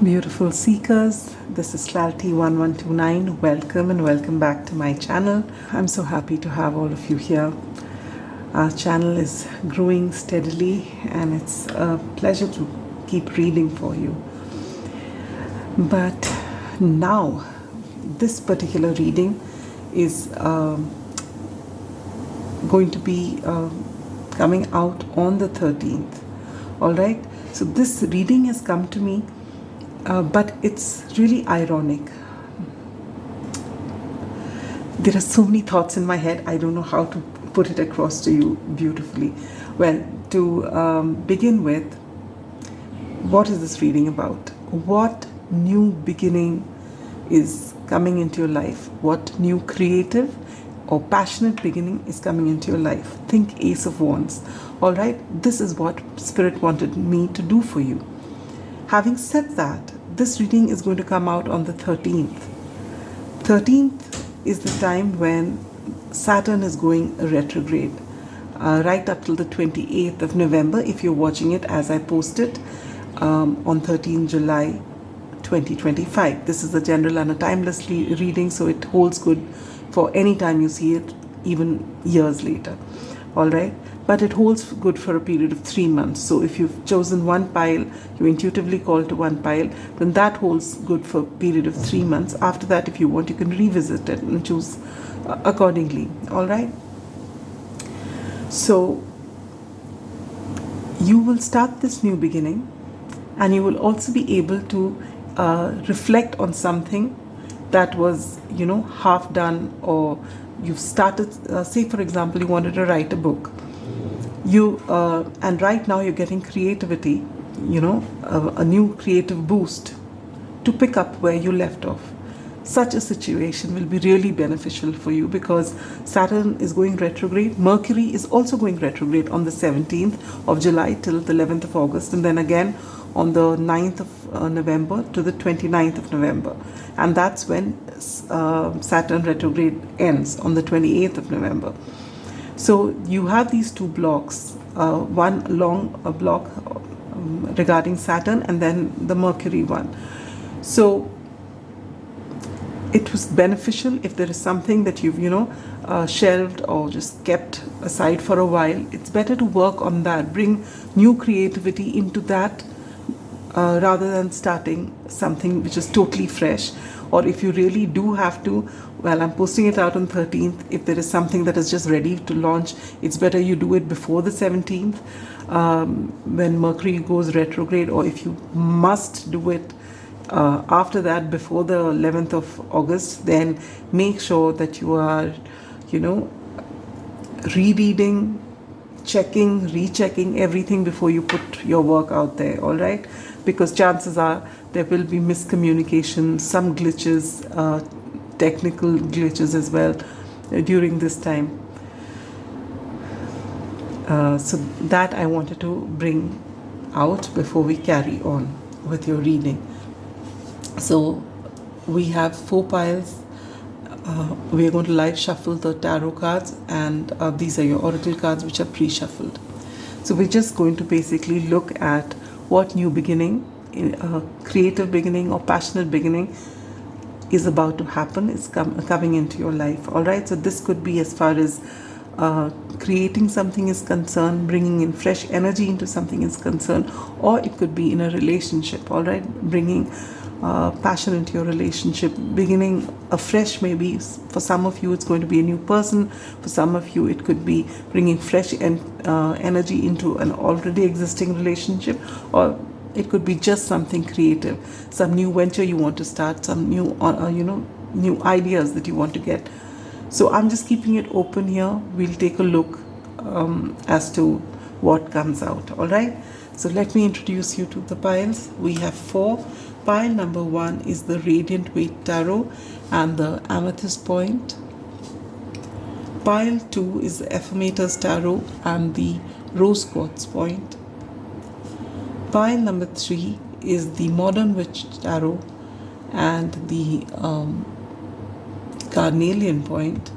Beautiful seekers, this is Clarity 1129. Welcome and welcome back to my channel. I'm so happy to have all of you here. Our channel is growing steadily and it's a pleasure to keep reading for you. But now, this particular reading is going to be coming out on the 13th. Alright, so this reading has come to me. But it's really ironic. There are so many thoughts in my head, I don't know how to put it across to you beautifully. Well, to begin with, what is this reading about? What new beginning is coming into your life? What new creative or passionate beginning is coming into your life? Think Ace of Wands. Alright, this is what Spirit wanted me to do for you. Having said that, this reading is going to come out on the 13th. 13th is the time when Saturn is going retrograde, right up till the 28th of November, if you're watching it as I post it on 13 July 2025. This is a general and a timeless reading, so it holds good for any time you see it, even years later. Alright? But it holds good for a period of 3 months. So if you've chosen one pile, you're intuitively called to one pile, then that holds good for a period of 3 months. After that, if you want, you can revisit it and choose accordingly. All right? So you will start this new beginning, and you will also be able to reflect on something that was, half done, or you've started, say for example, you wanted to write a book. And right now you're getting creativity, a new creative boost to pick up where you left off. Such a situation will be really beneficial for you because Saturn is going retrograde. Mercury is also going retrograde on the 17th of July till the 11th of August, and then again on the 9th of November to the 29th of November. And that's when Saturn retrograde ends on the 28th of November. So you have these two blocks, one long block regarding Saturn and then the Mercury one. So it was beneficial if there is something that you've, shelved or just kept aside for a while. It's better to work on that, bring new creativity into that rather than starting something which is totally fresh. Or if you really do have to, well, I'm posting it out on 13th. If there is something that is just ready to launch, it's better you do it before the 17th when Mercury goes retrograde, or if you must do it after that, before the 11th of August, then make sure that you are, rereading, checking, rechecking everything before you put your work out there, all right? Because chances are there will be miscommunication, some glitches, technical glitches as well during this time. So that I wanted to bring out before we carry on with your reading. So we have 4 piles. We are going to live shuffle the tarot cards, and these are your oracle cards which are pre-shuffled. So we're just going to basically look at what new beginning, creative beginning or passionate beginning is about to happen, is coming into your life. All right, so this could be as far as creating something is concerned, bringing in fresh energy into something is concerned, or it could be in a relationship. All right, bringing passion into your relationship, beginning afresh. Maybe for some of you it's going to be a new person, for some of you it could be bringing fresh energy into an already existing relationship, or it could be just something creative, some new venture you want to start, some new new ideas that you want to get. So I'm just keeping it open here. We'll take a look as to what comes out. All right, so let me introduce you to the piles. We have 4. Pile number 1 is the Radiant Weight Tarot and the Amethyst Point. Pile 2 is the Affirmators Tarot and the Rose Quartz Point. Pile number 3 is the Modern Witch Tarot and the Carnelian Point.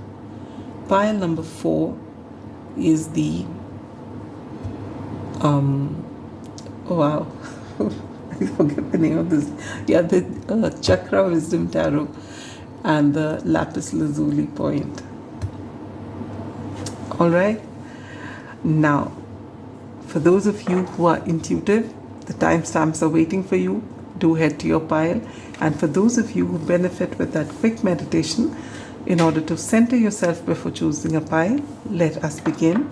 Pile number 4 is the wow I forget the name of this. Yeah, the Chakra Wisdom Tarot and the Lapis Lazuli point. All right. Now, for those of you who are intuitive, the timestamps are waiting for you. Do head to your pile. And for those of you who benefit with that quick meditation, in order to center yourself before choosing a pile, let us begin.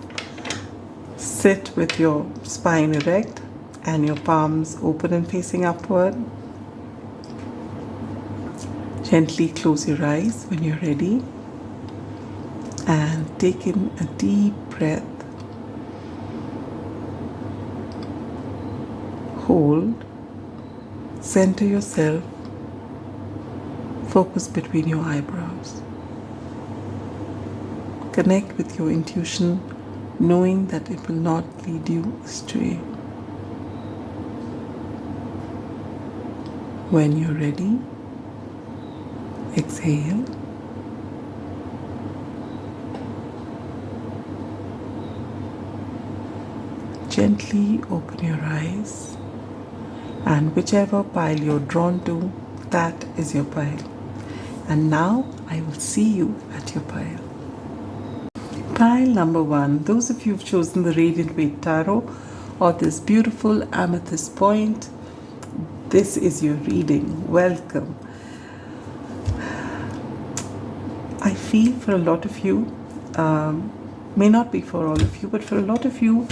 Sit with your spine erect and your palms open and facing upward. Gently close your eyes when you're ready and take in a deep breath. Hold, center yourself, focus between your eyebrows. Connect with your intuition, knowing that it will not lead you astray. When you're ready, exhale. Gently open your eyes, and whichever pile you're drawn to, that is your pile. And now I will see you at your pile. Pile number 1, those of you who've chosen the Radiant Weight Tarot or this beautiful amethyst point, this is your reading. Welcome. I feel for a lot of you, may not be for all of you, but for a lot of you,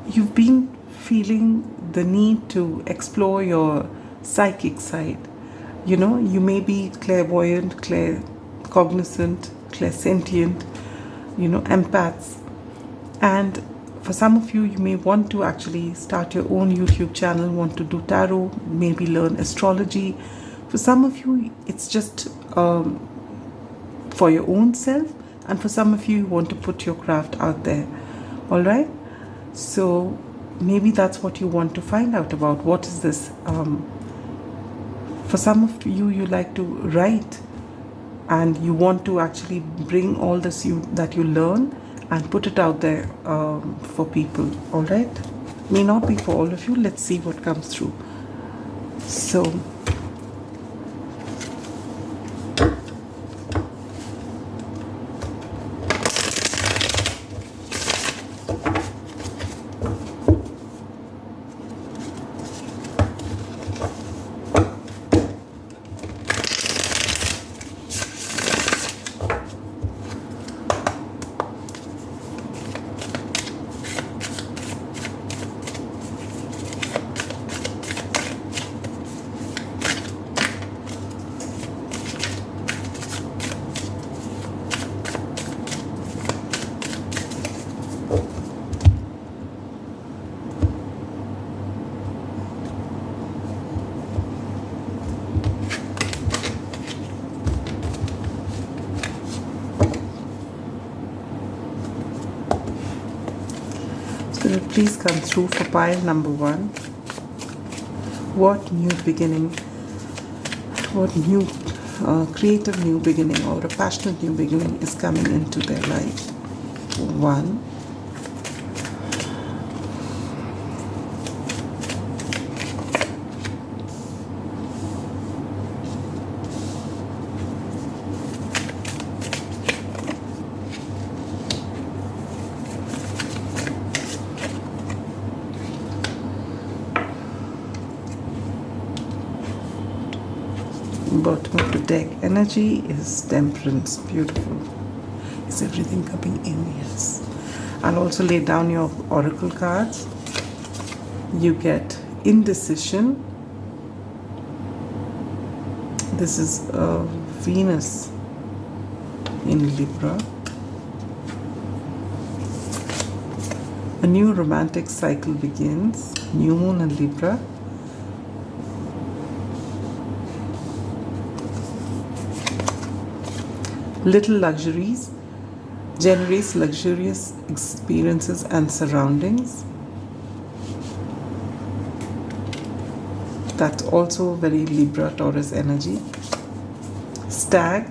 you've been feeling the need to explore your psychic side. You know, you may be clairvoyant, claircognizant, clairsentient, you know, empaths. And for some of you, you may want to actually start your own YouTube channel, want to do tarot, maybe learn astrology. For some of you, it's just for your own self. And for some of you, you want to put your craft out there. All right? So maybe that's what you want to find out about. What is this? For some of you, you like to write and you want to actually bring all this that you learn and put it out there for people. All right? May not be for all of you. Let's see what comes through. So please come through for pile number 1. What new beginning, what new creative new beginning or a passionate new beginning is coming into their life? 1. Bottom of the deck energy is temperance. Beautiful. Is everything coming in? Yes. I'll also lay down your oracle cards. You get indecision. This is Venus in Libra. A new romantic cycle begins. New moon in Libra. Little luxuries generates luxurious experiences and surroundings. That's also very Libra Taurus energy. Stag,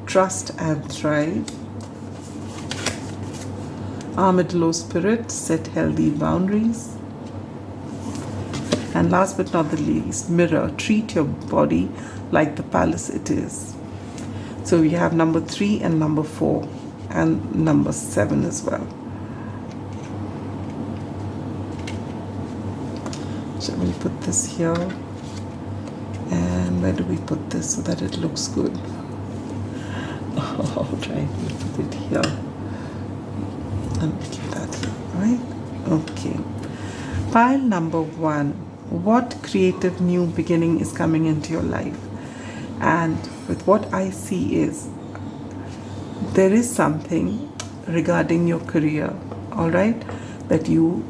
trust and thrive. Armadillo spirit, set healthy boundaries. And last but not the least, mirror. Treat your body like the palace it is. So we have number 3 and number 4 and number 7 as well. So we'll put this here. And where do we put this so that it looks good? Oh, right, we'll put it here. And keep that here, right? Okay. Pile number 1. What creative new beginning is coming into your life? And with what I see is, there is something regarding your career, all right, that you,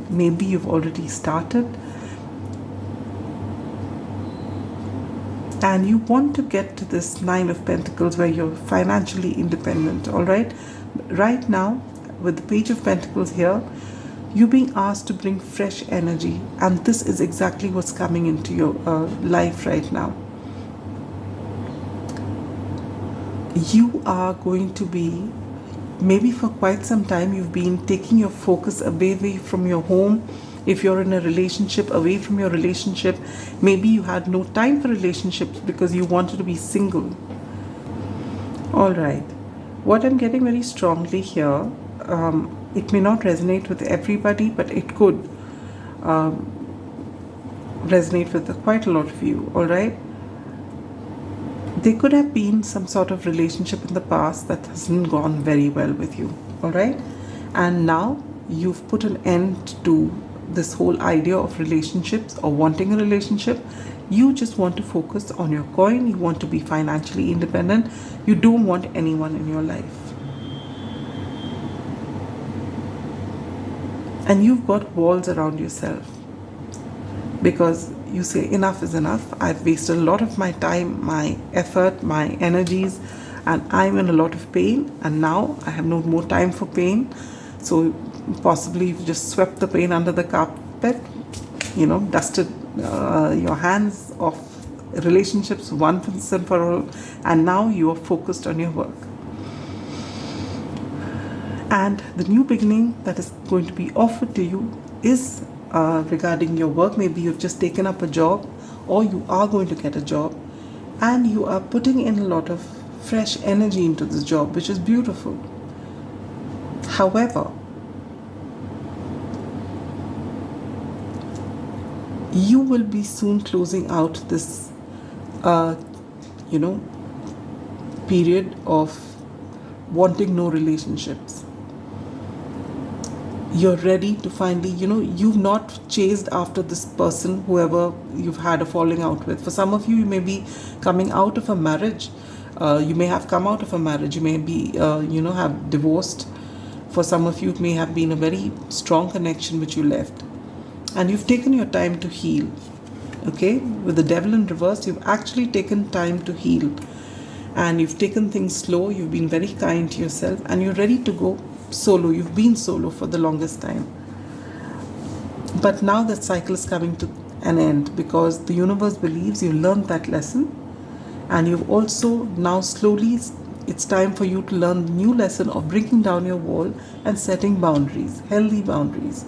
maybe you've already started, and you want to get to this 9 of Pentacles where you're financially independent, all right? Right now, with the Page of Pentacles here, you're being asked to bring fresh energy, and this is exactly what's coming into your life right now. You are going to be, maybe for quite some time, you've been taking your focus away from your home. If you're in a relationship, away from your relationship. Maybe you had no time for relationships because you wanted to be single. All right. What I'm getting very strongly here, it may not resonate with everybody, but it could resonate with quite a lot of you, all right? There could have been some sort of relationship in the past that hasn't gone very well with you, all right? And now you've put an end to this whole idea of relationships or wanting a relationship. You just want to focus on your coin. You want to be financially independent. You don't want anyone in your life. And you've got walls around yourself because you say enough is enough. I've wasted a lot of my time, my effort, my energies, and I'm in a lot of pain, and now I have no more time for pain. So possibly you've just swept the pain under the carpet, dusted your hands off relationships once and for all, and now you are focused on your work. And the new beginning that is going to be offered to you is regarding your work. Maybe you've just taken up a job, or you are going to get a job, and you are putting in a lot of fresh energy into this job, which is beautiful. However, you will be soon closing out this, period of wanting no relationships. You're ready to finally, you've not chased after this person, whoever you've had a falling out with. For some of you, you may be coming out of a marriage. You may have come out of a marriage. You may be, have divorced. For some of you, it may have been a very strong connection which you left. And you've taken your time to heal. Okay? With the Devil in reverse, you've actually taken time to heal. And you've taken things slow. You've been very kind to yourself. And you're ready to go solo. You've been solo for the longest time. But now that cycle is coming to an end because the universe believes you've learned that lesson. And you've also now slowly, it's time for you to learn the new lesson of breaking down your wall and setting boundaries, healthy boundaries.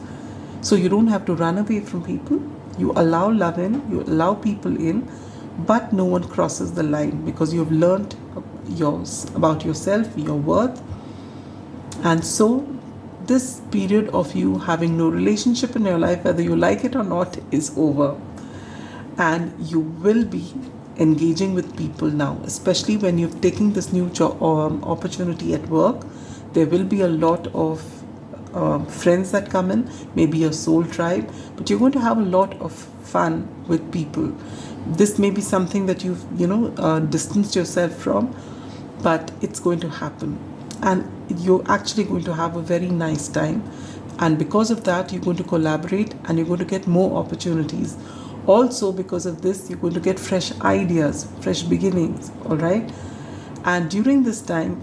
So you don't have to run away from people. You allow love in, you allow people in, but no one crosses the line because you've learned about yourself, your worth. And so this period of you having no relationship in your life, whether you like it or not, is over. And you will be engaging with people now, especially when you've taken this new job opportunity at work. There will be a lot of friends that come in, maybe a soul tribe, but you're going to have a lot of fun with people. This may be something that you've distanced yourself from, but it's going to happen, and you're actually going to have a very nice time. And because of that, you're going to collaborate and you're going to get more opportunities. Also, because of this, you're going to get fresh ideas, fresh beginnings, all right? And during this time,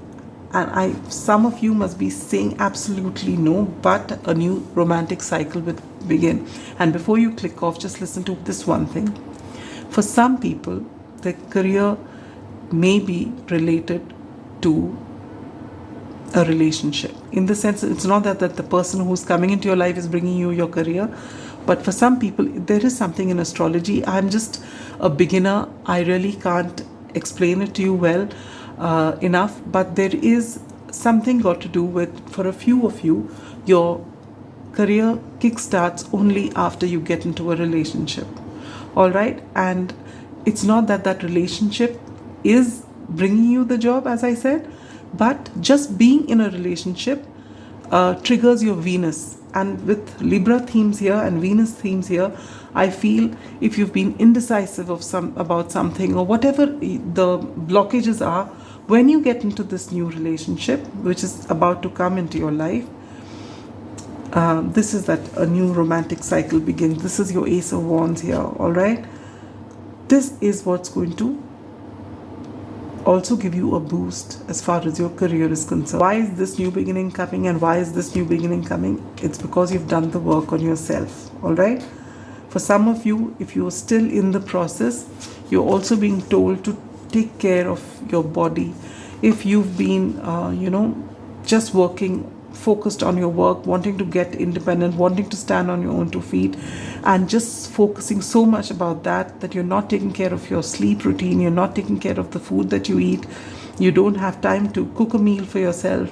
and some of you must be saying absolutely no, but a new romantic cycle will begin. And before you click off, just listen to this one thing. For some people, their career may be related to a relationship. In the sense, it's not that the person who's coming into your life is bringing you your career. But for some people, there is something in astrology. I'm just a beginner. I really can't explain it to you well enough. But there is something got to do with, for a few of you, your career kickstarts only after you get into a relationship. All right? And it's not that that relationship is bringing you the job, as I said, but just being in a relationship triggers your Venus. And with Libra themes here and Venus themes here, I feel if you've been indecisive about something or whatever the blockages are, when you get into this new relationship, which is about to come into your life, this is that a new romantic cycle begins. This is your Ace of Wands here, all right? This is what's going to also give you a boost as far as your career is concerned. Why is this new beginning coming, and why is this new beginning coming? It's because you've done the work on yourself, all right? For some of you, if you're still in the process, you're also being told to take care of your body. If you've been, just working, focused on your work, wanting to get independent, wanting to stand on your own 2 feet, and just focusing so much about that you're not taking care of your sleep routine, you're not taking care of the food that you eat, you don't have time to cook a meal for yourself,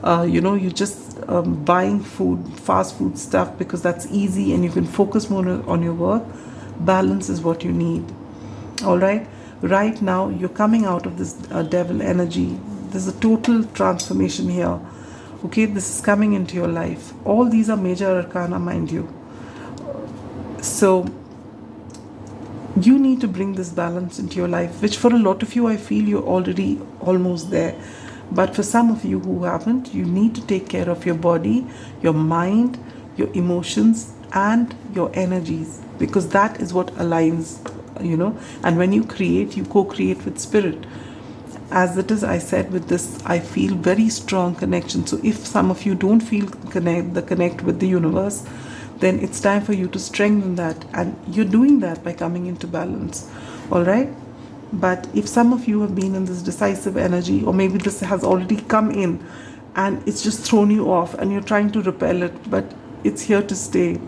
you're just buying food, fast food stuff, because that's easy and you can focus more on your work. Balance is what you need, all right? Right now, you're coming out of this devil energy. There's a total transformation here. Okay, this is coming into your life. All these are major arcana, mind you. So you need to bring this balance into your life, which for a lot of you, I feel you're already almost there. But for some of you who haven't, you need to take care of your body, your mind, your emotions, and your energies, because that is what aligns, And when you create, you co-create with spirit. As it is, I said, with this, I feel very strong connection. So if some of you don't feel the connect with the universe, then it's time for you to strengthen that. And you're doing that by coming into balance. All right? But if some of you have been in this decisive energy, or maybe this has already come in and it's just thrown you off and you're trying to repel it, but it's here to stay.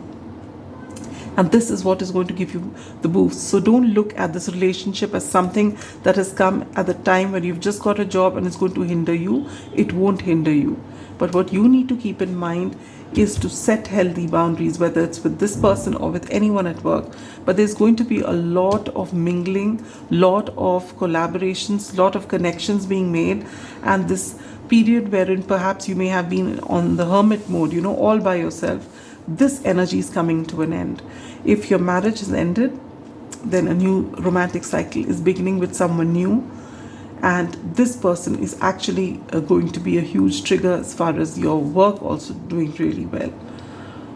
And this is what is going to give you the boost. So don't look at this relationship as something that has come at the time when you've just got a job and it's going to hinder you. It won't hinder you. But what you need to keep in mind is to set healthy boundaries, whether it's with this person or with anyone at work. But there's going to be a lot of mingling, lot of collaborations, lot of connections being made. And this period wherein perhaps you may have been on the hermit mode, all by yourself, this energy is coming to an end. If your marriage is ended, then a new romantic cycle is beginning with someone new, and this person is actually going to be a huge trigger as far as your work also doing really well.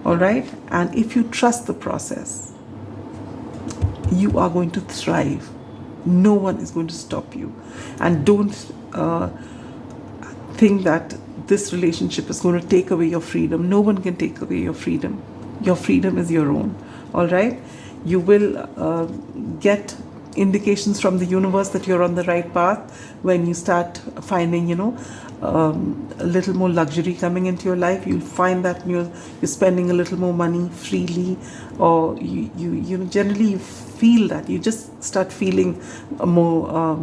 All right? And if you trust the process, you are going to thrive. No one is going to stop you. And don't think that this relationship is going to take away your freedom. No one can take away your freedom. Your freedom is your own. All right? You will get indications from the universe that you're on the right path when you start finding, a little more luxury coming into your life. You'll find that you're spending a little more money freely, or you generally feel that. You just start feeling more,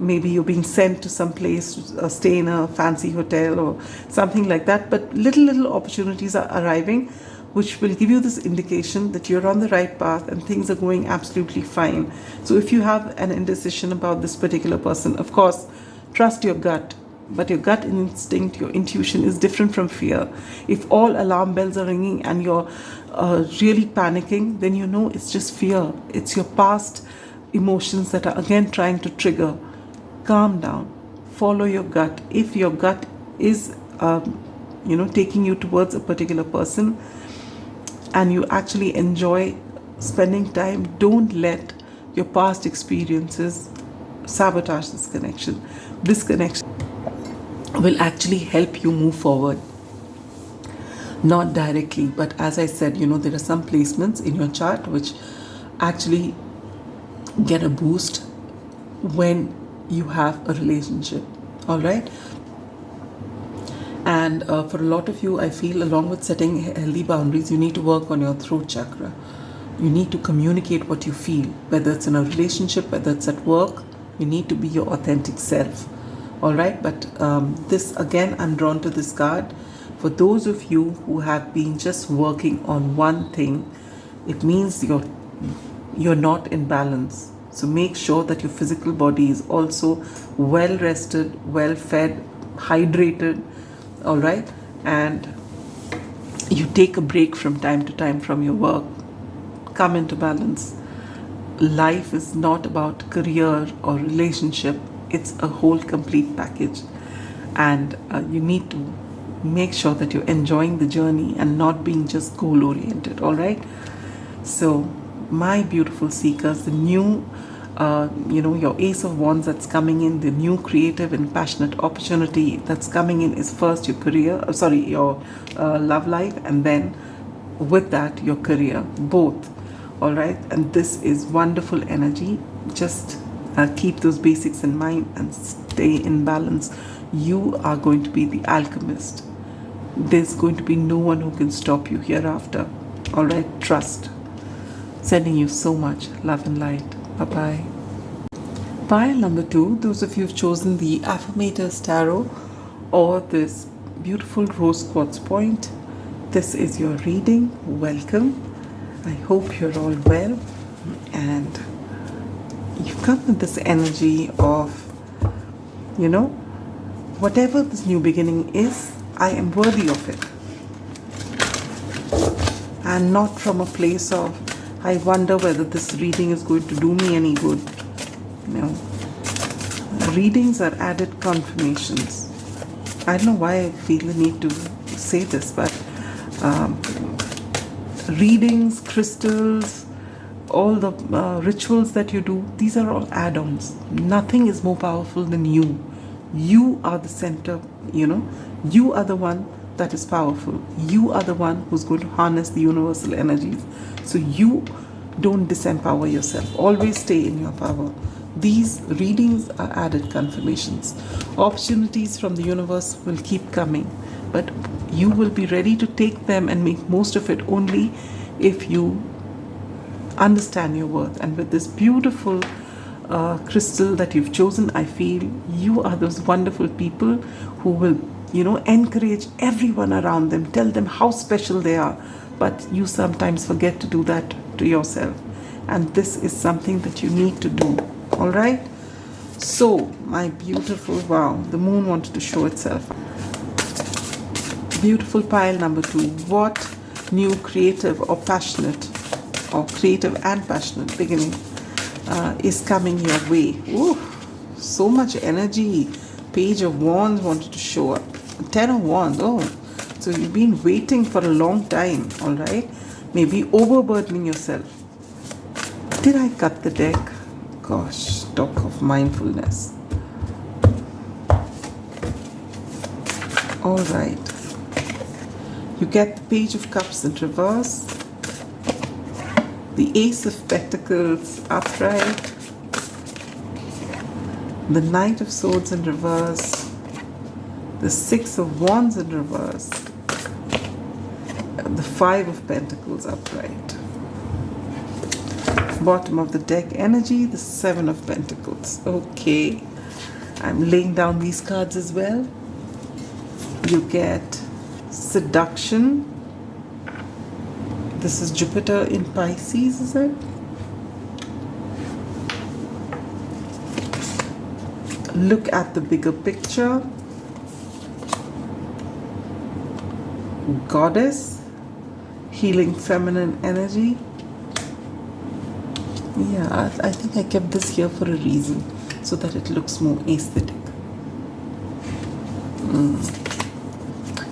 maybe you're being sent to some place to stay in a fancy hotel or something like that. But little opportunities are arriving, which will give you this indication that you're on the right path and things are going absolutely fine. So if you have an indecision about this particular person, of course, trust your gut. But your gut instinct, your intuition is different from fear. If all alarm bells are ringing and you're really panicking, then it's just fear. It's your past emotions that are again trying to trigger. Calm down. Follow your gut. If your gut is, taking you towards a particular person and you actually enjoy spending time, don't let your past experiences sabotage this connection. This connection will actually help you move forward. Not directly, but as I said, there are some placements in your chart which actually get a boost when you have a relationship. All right? And for a lot of you, I feel along with setting healthy boundaries, you need to work on your throat chakra. You need to communicate what you feel, whether it's in a relationship, whether it's at work. You need to be your authentic self. All right, but this again, I'm drawn to this card. For those of you who have been just working on one thing, it means you're not in balance. So make sure that your physical body is also well rested, well fed, hydrated, all right, and you take a break from time to time from your work. Come into balance. Life is not about career or relationship. It's a whole complete package, and you need to make sure that you're enjoying the journey and not being just goal oriented. All right, so my beautiful seekers, the new your Ace of Wands that's coming in, the new creative and passionate opportunity that's coming in is first your career, your love life, and then with that your career, both. All right, and this is wonderful energy. Just keep those basics in mind and stay in balance. You are going to be the alchemist. There's going to be no one who can stop you hereafter. All right, trust. Sending you so much love and light. Bye-bye. Pile number 2, those of you who've chosen the AMETHYST Tarot or this beautiful rose quartz point, this is your reading. Welcome. I hope you're all well, and you've come with this energy of, whatever this new beginning is, I am worthy of it. And not from a place of, I wonder whether this reading is going to do me any good. No. Readings are added confirmations. I don't know why I feel the need to say this, but readings, crystals, all the rituals that you do, these are all add-ons. Nothing is more powerful than you. You are the center, You are the one that is powerful. You are the one who's going to harness the universal energies. So you don't disempower yourself. Always stay in your power. These readings are added confirmations. Opportunities from the universe will keep coming, but you will be ready to take them and make most of it only if you understand your worth. And with this beautiful crystal that you've chosen, I feel you are those wonderful people who will, encourage everyone around them, tell them how special they are. But you sometimes forget to do that to yourself. And this is something that you need to do. All right? So, my beautiful, wow, the moon wanted to show itself. Beautiful pile number 2. What new creative or passionate, or creative and passionate beginning is coming your way? Ooh, so much energy. Page of Wands wanted to show up. 10 of Wands. Oh, so you've been waiting for a long time. All right, maybe overburdening yourself. Did I cut the deck? Gosh, talk of mindfulness. All right. You get the Page of Cups in reverse, the Ace of Pentacles upright, the Knight of Swords in reverse, the Six of Wands in reverse, the Five of Pentacles upright. Bottom of the deck energy, the Seven of Pentacles. Okay, I'm laying down these cards as well. You get Seduction. This is Jupiter in Pisces, is it? Look at the bigger picture. Goddess. Healing feminine energy. Yeah, I think I kept this here for a reason, so that it looks more aesthetic.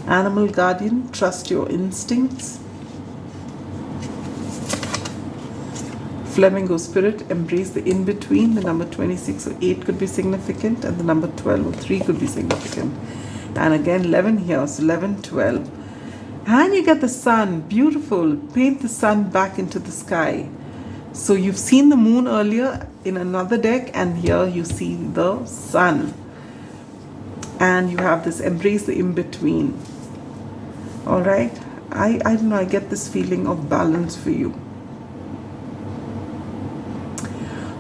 Animal guardian, trust your instincts. Flamingo spirit, embrace the in-between. The number 26 or 8 could be significant, and the number 12 or 3 could be significant. And again, 11 here, so 11, 12. And you get the sun, beautiful. Paint the sun back into the sky. So you've seen the moon earlier in another deck, and here you see the sun. And you have this embrace the in-between. All right? I don't know, I get this feeling of balance for you.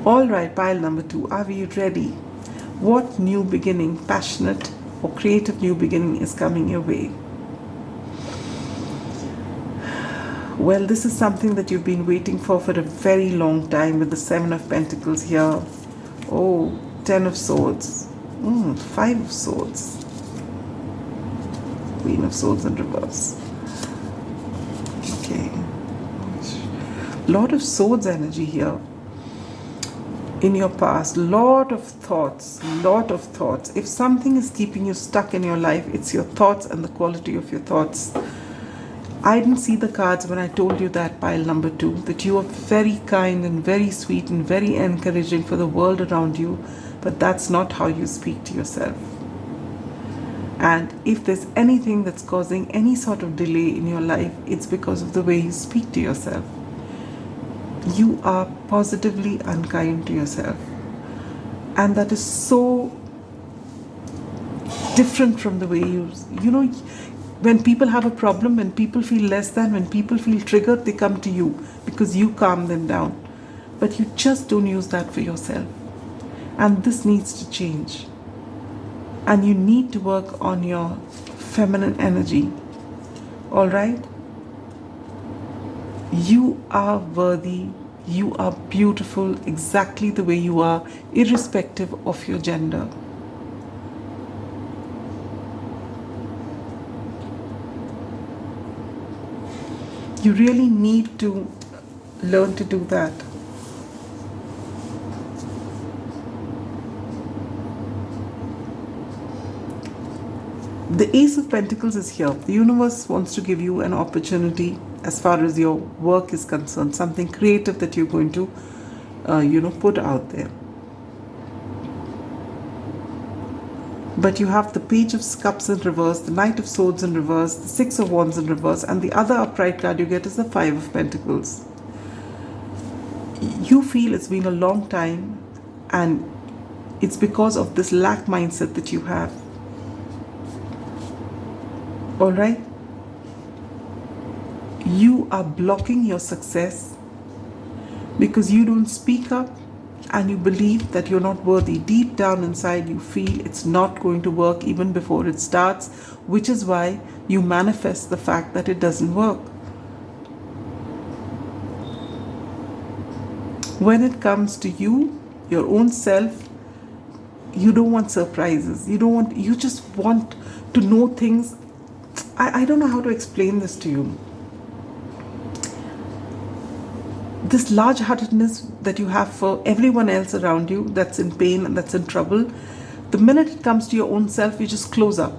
All right, pile number 2. Are we ready? What new beginning, passionate or creative new beginning is coming your way? Well, this is something that you've been waiting for a very long time with the 7 of Pentacles here. Oh, 10 of Swords. 5 of Swords. Queen of Swords in reverse. Okay. Lot of Swords energy here. In your past, lot of thoughts. If something is keeping you stuck in your life, it's your thoughts and the quality of your thoughts. I didn't see the cards when I told you that, pile number 2, that you are very kind and very sweet and very encouraging for the world around you, but that's not how you speak to yourself. And if there's anything that's causing any sort of delay in your life, it's because of the way you speak to yourself. You are positively unkind to yourself. And that is so different from the way you know, when people have a problem, when people feel less than, when people feel triggered, they come to you because you calm them down. But you just don't use that for yourself. And this needs to change. And you need to work on your feminine energy. All right? You are worthy. You are beautiful exactly the way you are, irrespective of your gender. You really need to learn to do that. The Ace of Pentacles is here. The universe wants to give you an opportunity as far as your work is concerned, something creative that you're going to, put out there. But you have the Page of Cups in reverse, the Knight of Swords in reverse, the 6 of Wands in reverse, and the other upright card you get is the 5 of Pentacles. You feel it's been a long time, and it's because of this lack mindset that you have. All right? You are blocking your success because you don't speak up and you believe that you're not worthy. Deep down inside, you feel it's not going to work even before it starts, which is why you manifest the fact that it doesn't work. When it comes to you, your own self, you don't want surprises. You just want to know things. I don't know how to explain this to you. This large-heartedness that you have for everyone else around you that's in pain and that's in trouble, the minute it comes to your own self, you just close up.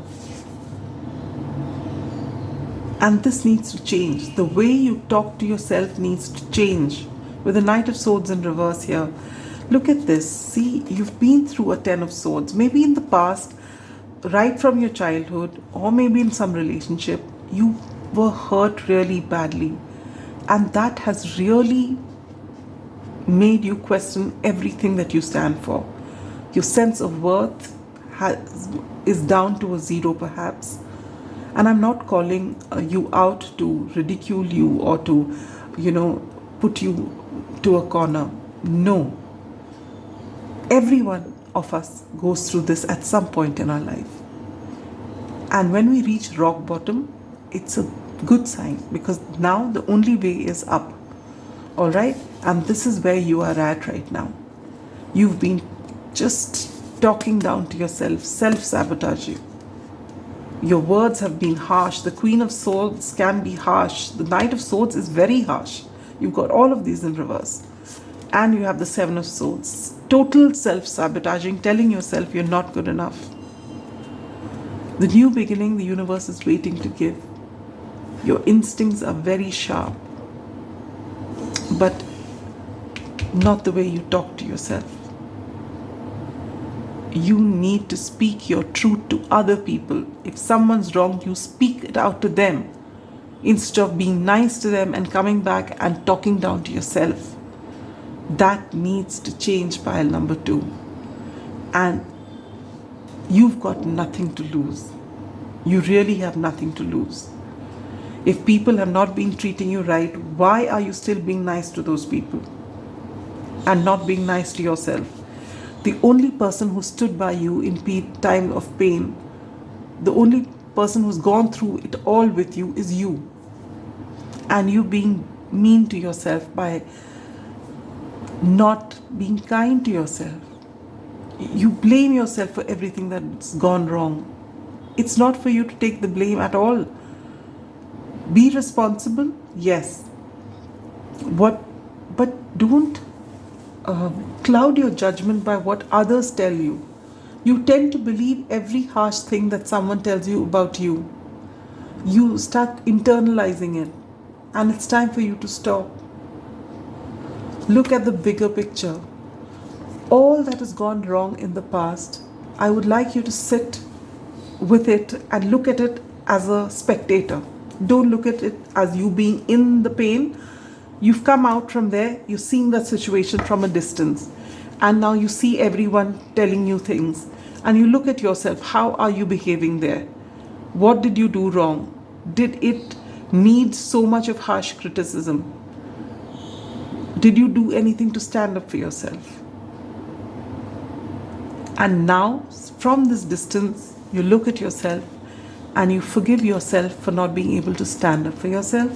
And this needs to change. The way you talk to yourself needs to change. With the Knight of Swords in reverse here, look at this. See, you've been through a 10 of Swords. Maybe in the past, right from your childhood, or maybe in some relationship, you were hurt really badly. And that has really made you question everything that you stand for. Your sense of worth is down to a 0 perhaps. And I'm not calling you out to ridicule you or to, put you to a corner. No. Everyone of us goes through this at some point in our life. And when we reach rock bottom, it's a good sign because now the only way is up. All right? And this is where you are at right now. You've been just talking down to yourself, self-sabotaging. Your words have been harsh. The Queen of Swords can be harsh. The Knight of Swords is very harsh. You've got all of these in reverse. And you have the 7 of Swords. Total self-sabotaging, telling yourself you're not good enough. The new beginning the universe is waiting to give. Your instincts are very sharp, but not the way you talk to yourself. You need to speak your truth to other people. If someone's wrong, you speak it out to them instead of being nice to them and coming back and talking down to yourself. That needs to change, pile number 2. And you've got nothing to lose. You really have nothing to lose. If people have not been treating you right, why are you still being nice to those people and not being nice to yourself? The only person who stood by you in time of pain, the only person who's gone through it all with you is you. And you being mean to yourself by not being kind to yourself. You blame yourself for everything that's gone wrong. It's not for you to take the blame at all. Be responsible, yes. But don't cloud your judgment by what others tell you. You tend to believe every harsh thing that someone tells you about you. You start internalizing it, and it's time for you to stop. Look at the bigger picture. All that has gone wrong in the past, I would like you to sit with it and look at it as a spectator. Don't look at it as you being in the pain. You've come out from there, you've seen that situation from a distance, and now you see everyone telling you things, and you look at yourself. How are you behaving there? What did you do wrong? Did it need so much of harsh criticism? Did you do anything to stand up for yourself? And now, from this distance, you look at yourself and you forgive yourself for not being able to stand up for yourself.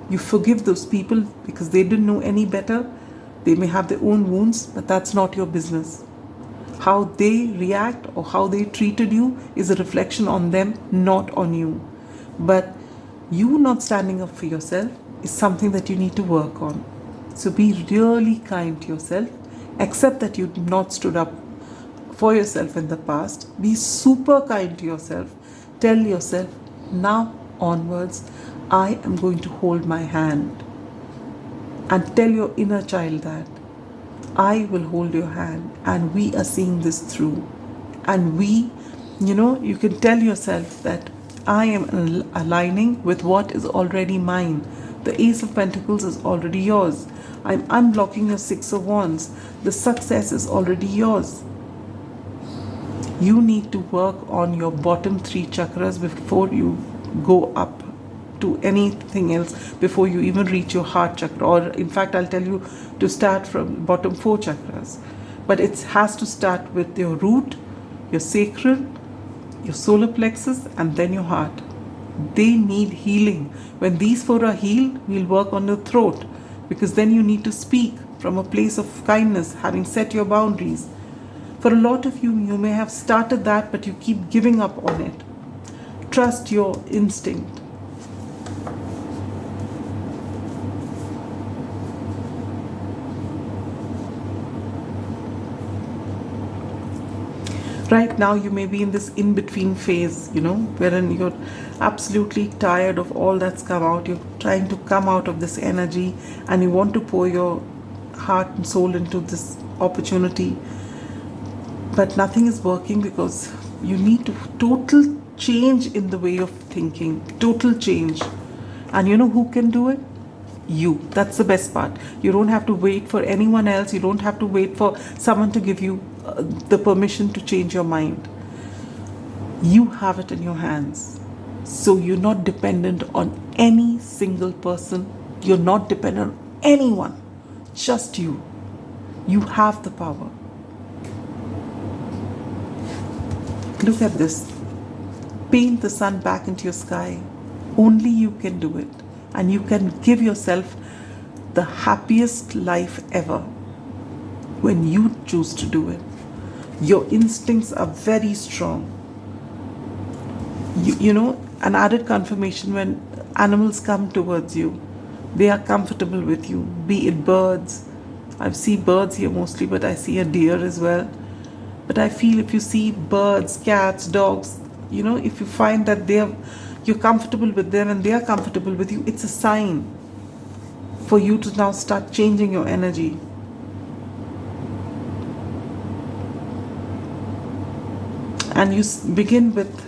You forgive those people because they didn't know any better. They may have their own wounds, but that's not your business. How they react or how they treated you is a reflection on them, not on you. But you not standing up for yourself is something that you need to work on. So be really kind to yourself. Accept that you've not stood up for yourself in the past. Be super kind to yourself. Tell yourself, now onwards, I am going to hold my hand. And tell your inner child that I will hold your hand and we are seeing this through. And you can tell yourself that I am aligning with what is already mine. The Ace of Pentacles is already yours. I'm unblocking your Six of Wands. The success is already yours. You need to work on your bottom 3 chakras before you go up to anything else, before you even reach your heart chakra. Or in fact, I'll tell you to start from bottom 4 chakras. But it has to start with your root, your sacral, your solar plexus, and then your heart. They need healing. When these 4 are healed, we'll work on the throat, because then you need to speak from a place of kindness, having set your boundaries. For a lot of you, you may have started that, but you keep giving up on it. Trust your instinct. Right now, you may be in this in-between phase, wherein you're absolutely tired of all that's come out. You're trying to come out of this energy and you want to pour your heart and soul into this opportunity. But nothing is working because you need to total change in the way of thinking. Total change. And you know who can do it? You. That's the best part. You don't have to wait for anyone else. You don't have to wait for someone to give you the permission to change your mind. You have it in your hands. So you're not dependent on any single person. You're not dependent on anyone. Just you. You have the power. Look at this. Paint the sun back into your sky. Only you can do it. And you can give yourself the happiest life ever when you choose to do it. Your instincts are very strong. An added confirmation when animals come towards you, they are comfortable with you, be it birds. I see birds here mostly, but I see a deer as well. But I feel if you see birds, cats, dogs, if you find that you're comfortable with them and they are comfortable with you, it's a sign for you to now start changing your energy. And you begin with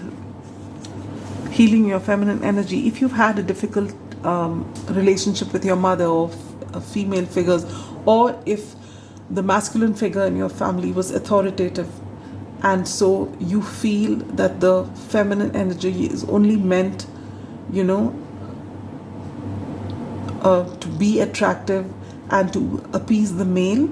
healing your feminine energy. If you've had a difficult relationship with your mother or female figures, or if the masculine figure in your family was authoritative, and so you feel that the feminine energy is only meant, you know, to be attractive and to appease the male.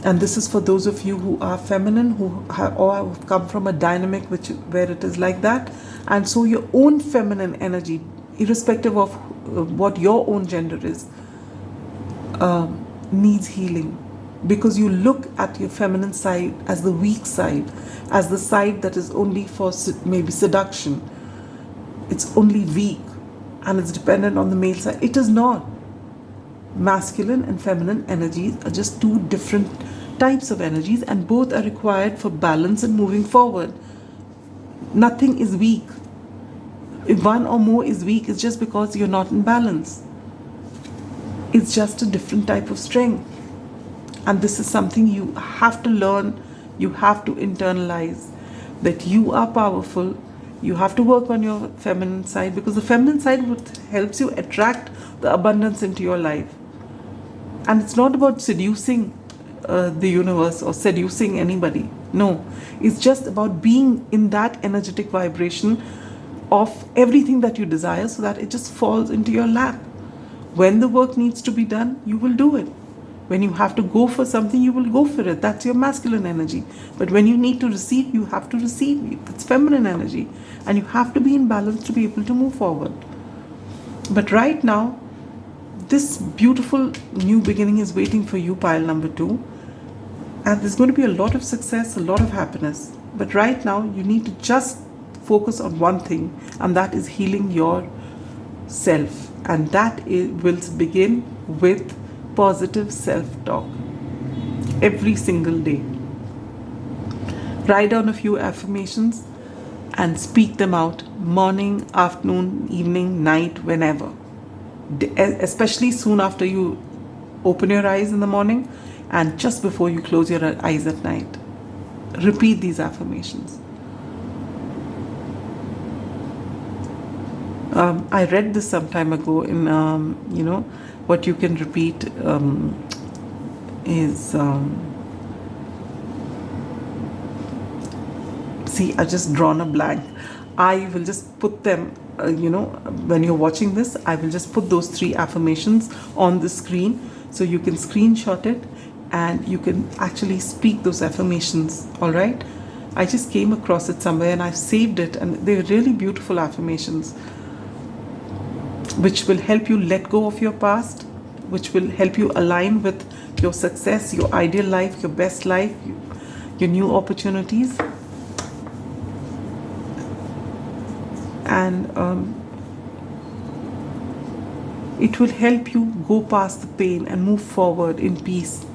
And this is for those of you who are feminine, who have, or have come from a dynamic where it is like that. And so your own feminine energy, irrespective of what your own gender is, needs healing, because you look at your feminine side as the weak side, as the side that is only for maybe seduction. It's only weak and it's dependent on the male side. It is not. Masculine and feminine energies are just two different types of energies, and both are required for balance and moving forward. Nothing is weak. If one or more is weak, it's just because you're not in balance. It's just a different type of strength. And this is something you have to learn, you have to internalize, that you are powerful. You have to work on your feminine side, because the feminine side helps you attract the abundance into your life. And it's not about seducing the universe or seducing anybody. No, it's just about being in that energetic vibration of everything that you desire, so that it just falls into your lap. When the work needs to be done, you will do it. When you have to go for something, you will go for it. That's your masculine energy. But when you need to receive, you have to receive. It's feminine energy. And you have to be in balance to be able to move forward. But right now, this beautiful new beginning is waiting for you, pile number 2. And there's going to be a lot of success, a lot of happiness. But right now, you need to just focus on one thing, and that is healing yourself. And that will begin with positive self-talk every single day. Write down a few affirmations and speak them out morning, afternoon, evening, night, whenever. Especially soon after you open your eyes in the morning and just before you close your eyes at night. Repeat these affirmations. I read this some time ago in, what you can repeat is, see, I've just drawn a blank. I will just put them, when you're watching this, I will just put those 3 affirmations on the screen so you can screenshot it and you can actually speak those affirmations, all right? I just came across it somewhere and I've saved it, and they're really beautiful affirmations, which will help you let go of your past, which will help you align with your success, your ideal life, your best life, your new opportunities. And it will help you go past the pain and move forward in peace.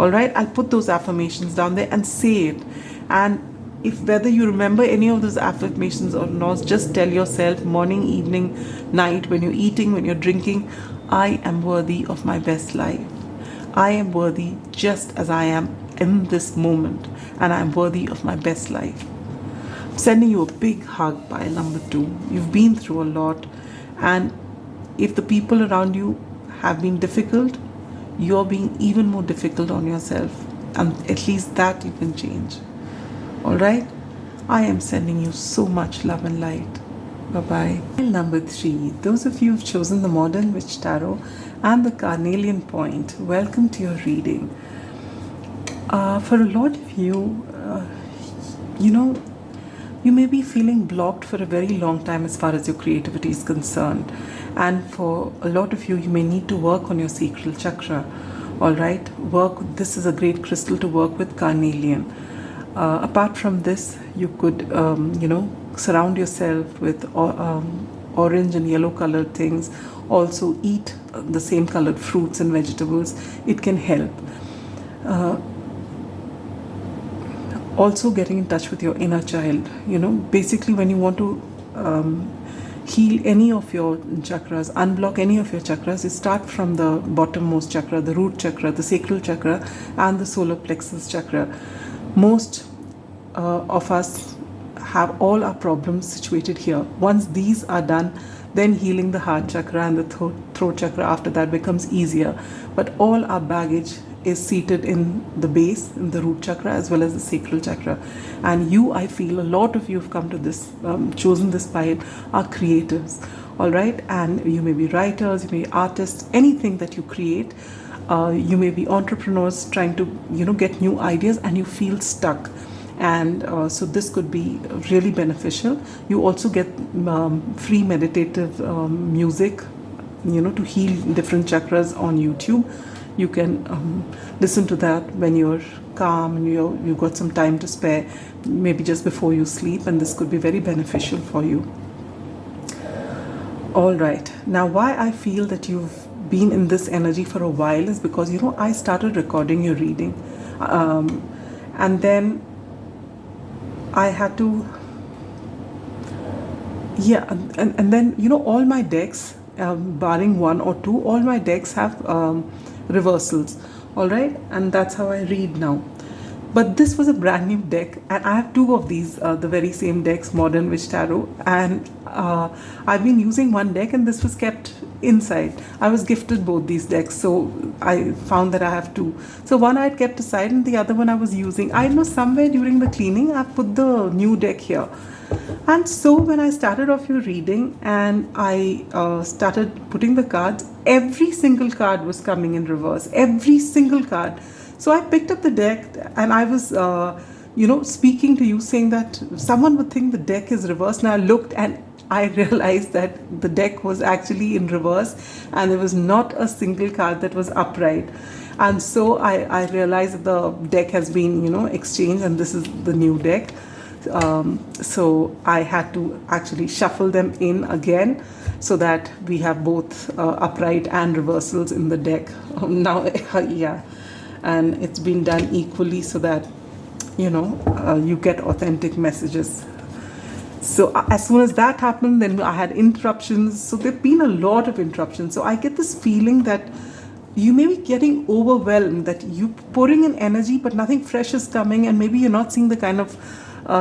All right, I'll put those affirmations down there and say it. And if whether you remember any of those affirmations or not, just tell yourself morning, evening, night, when you're eating, when you're drinking, I am worthy of my best life. I am worthy just as I am in this moment, and I'm worthy of my best life. I'm sending you a big hug, pile number 2. You've been through a lot, and if the people around you have been difficult, you're being even more difficult on yourself, and at least that you can change. All right, I am sending you so much love and light. Bye-bye. Number 3, those of you who've chosen the Modern Witch Tarot and the Carnelian Point, welcome to your reading. For a lot of you, you may be feeling blocked for a very long time as far as your creativity is concerned. And for a lot of you, you may need to work on your sacral chakra. All right, this is a great crystal to work with, carnelian. Apart from this, you could, surround yourself with orange and yellow colored things. Also eat the same colored fruits and vegetables. It can help. Also getting in touch with your inner child. Basically when you want to heal any of your chakras, unblock any of your chakras, you start from the bottommost chakra, the root chakra, the sacral chakra, and the solar plexus chakra. Most of us have all our problems situated here. Once these are done, then healing the heart chakra and the throat chakra after that becomes easier. But all our baggage is seated in the base, in the root chakra, as well as the sacral chakra. And you, I feel, a lot of you have come to this, chosen this pile, are creatives, all right? And you may be writers, you may be artists, anything that you create. You may be entrepreneurs trying to, get new ideas, and you feel stuck. And so this could be really beneficial. You also get free meditative music, to heal different chakras on YouTube. You can listen to that when you're calm and you've got some time to spare, maybe just before you sleep, and this could be very beneficial for you. All right. Now, why I feel that you've been in this energy for a while is because, I started recording your reading. And then I had to, and then, all my decks, barring one or two, all my decks have reversals, all right? And that's how I read now. But this was a brand new deck, and I have two of these, the very same decks, Modern Witch Tarot, and I've been using one deck, and this was kept inside. I was gifted both these decks, so I found that I have two. So one I had kept aside, and the other one I was using. I know somewhere during the cleaning, I put the new deck here. And so when I started off your reading and I started putting the cards, every single card was coming in reverse, every single card. So I picked up the deck, and I was, speaking to you, saying that someone would think the deck is reversed. And I looked, and I realized that the deck was actually in reverse, and there was not a single card that was upright. And so I realized that the deck has been, exchanged, and this is the new deck. So I had to actually shuffle them in again so that we have both upright and reversals in the deck. Now, yeah. And it's been done equally so that, you get authentic messages. So as soon as that happened, then I had interruptions. So there've been a lot of interruptions. So I get this feeling that you may be getting overwhelmed, that you're pouring in energy, but nothing fresh is coming, and maybe you're not seeing the kind of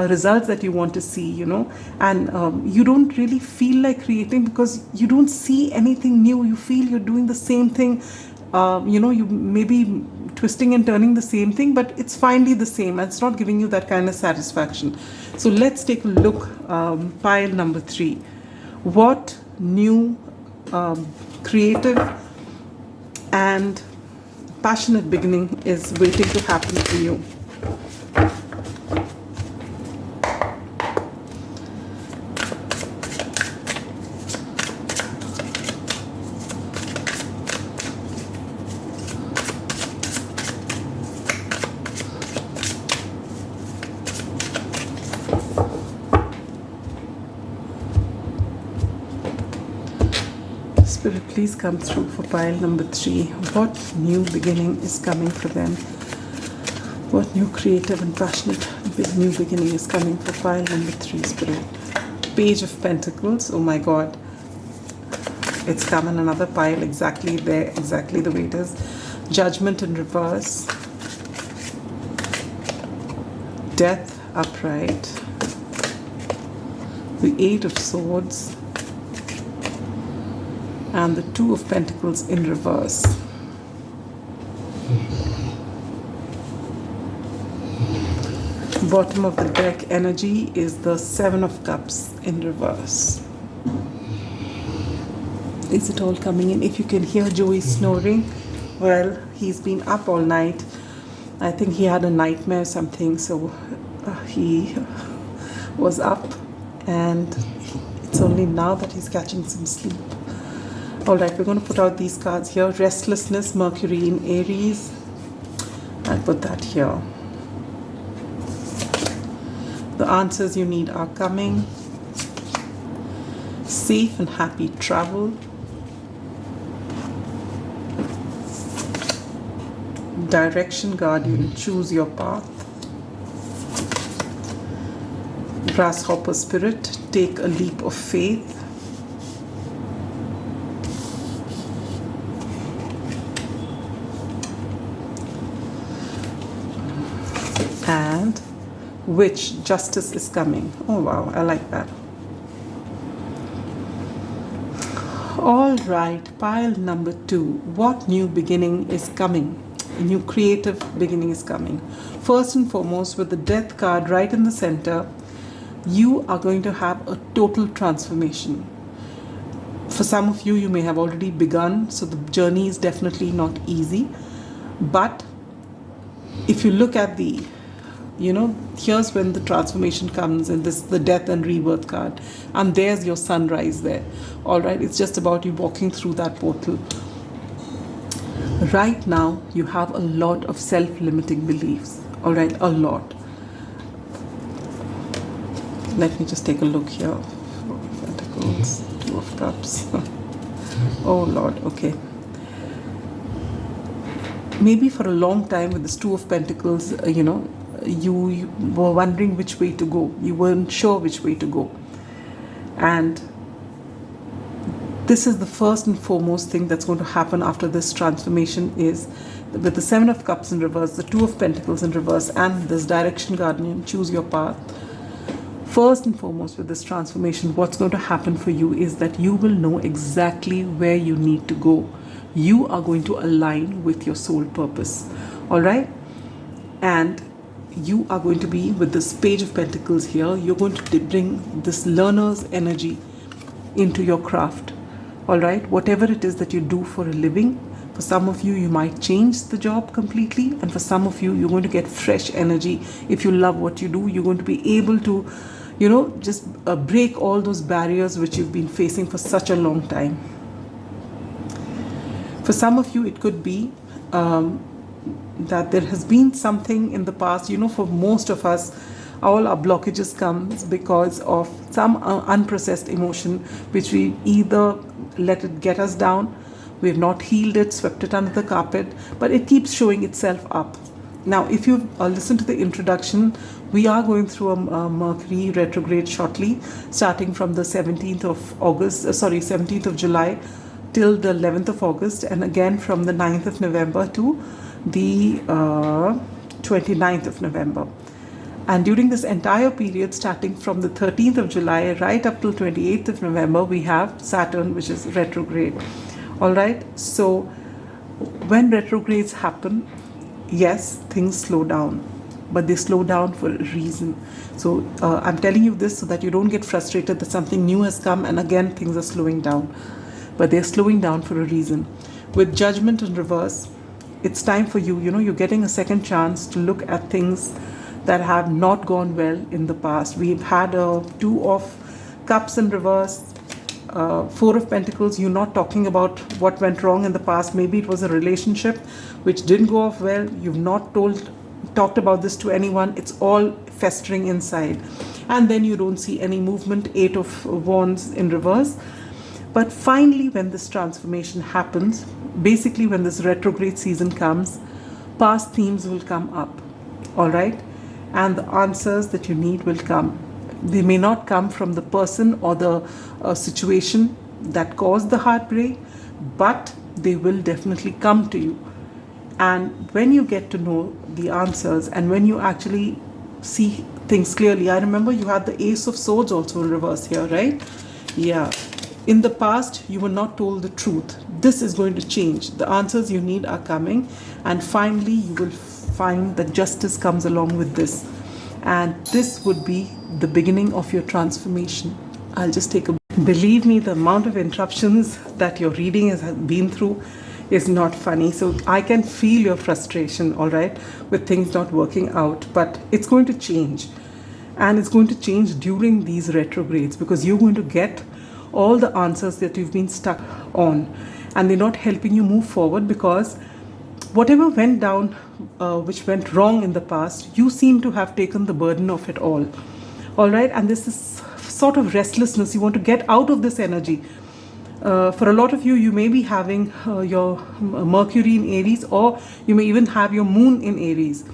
results that you want to see, and you don't really feel like creating because you don't see anything new. You feel you're doing the same thing. You may be twisting and turning the same thing, but it's finally the same, and it's not giving you that kind of satisfaction. So let's take a look. Pile number 3. What new, creative and passionate beginning is waiting to happen for you? Spirit, please come through for pile number 3. What new beginning is coming for them? What new creative and passionate new beginning is coming for pile number 3, Spirit? Page of Pentacles. Oh my God. It's come in another pile exactly there, exactly the way it is. Judgment in reverse. Death upright. The 8 of Swords. And the 2 of Pentacles in reverse. Bottom of the deck energy is the 7 of Cups in reverse. Is it all coming in? If you can hear Joey snoring, well, he's been up all night. I think he had a nightmare or something, so he was up, and it's only now that he's catching some sleep. All right, we're going to put out these cards here. Restlessness, Mercury in Aries. I'll put that here. The answers you need are coming. Safe and happy travel. Direction, guardian, choose your path. Grasshopper spirit, take a leap of faith. And witch, justice is coming. Oh wow, I like that. All right, pile number 2. What new beginning is coming? A new creative beginning is coming. First and foremost, with the Death card right in the center, you are going to have a total transformation. For some of you, you may have already begun, so the journey is definitely not easy. But if you look at the, here's when the transformation comes, and this is the Death and Rebirth card, and there's your sunrise there. All right, it's just about you walking through that portal. Right now, you have a lot of self-limiting beliefs. All right, a lot. Let me just take a look here. Four of Pentacles, Two of Cups. Oh Lord, okay. Maybe for a long time with this Two of Pentacles, you were wondering which way to go. You weren't sure which way to go. And this is the first and foremost thing that's going to happen after this transformation is with the Seven of Cups in reverse, the Two of Pentacles in reverse, and this Direction Guardian, choose your path. First and foremost with this transformation, what's going to happen for you is that you will know exactly where you need to go. You are going to align with your soul purpose. All right? And you are going to be with this Page of Pentacles here. You're going to bring this learner's energy into your craft. All right? Whatever it is that you do for a living, for some of you, you might change the job completely. And for some of you, you're going to get fresh energy. If you love what you do, you're going to be able to, just break all those barriers which you've been facing for such a long time. For some of you, it could be that there has been something in the past. For most of us, all our blockages comes because of some unprocessed emotion, which we either let it get us down, we have not healed it, swept it under the carpet, but it keeps showing itself up. Now, if you listen to the introduction, we are going through a Mercury retrograde shortly, starting from the 17th of July till the 11th of August, and again from the 9th of November to the 29th of November. And during this entire period, starting from the 13th of July right up till 28th of November, we have Saturn, which is retrograde. All right, so when retrogrades happen, yes, things slow down, but they slow down for a reason. So I'm telling you this so that you don't get frustrated that something new has come and again things are slowing down. But they're slowing down for a reason. With Judgment in reverse, it's time for you, you're getting a second chance to look at things that have not gone well in the past. We've had a Two of Cups in reverse, Four of Pentacles. You're not talking about what went wrong in the past. Maybe it was a relationship which didn't go off well. You've not talked about this to anyone. It's all festering inside. And then you don't see any movement. Eight of Wands in reverse. But finally, when this transformation happens, basically when this retrograde season comes, past themes will come up. All right? And the answers that you need will come. They may not come from the person or the situation that caused the heartbreak, but they will definitely come to you. And when you get to know the answers and when you actually see things clearly, I remember you had the Ace of Swords also in reverse here, right? Yeah. In the past, you were not told the truth. This is going to change. The answers you need are coming. And finally, you will find that justice comes along with this. And this would be the beginning of your transformation. I'll just take a... Believe me, the amount of interruptions that your reading has been through is not funny. So I can feel your frustration, all right, with things not working out. But it's going to change. And it's going to change during these retrogrades because you're going to get all the answers that you've been stuck on. And they're not helping you move forward because whatever went down, which went wrong in the past, you seem to have taken the burden of it all. All right? And this is sort of restlessness. You want to get out of this energy. For a lot of you, you may be having your Mercury in Aries, or you may even have your Moon in Aries.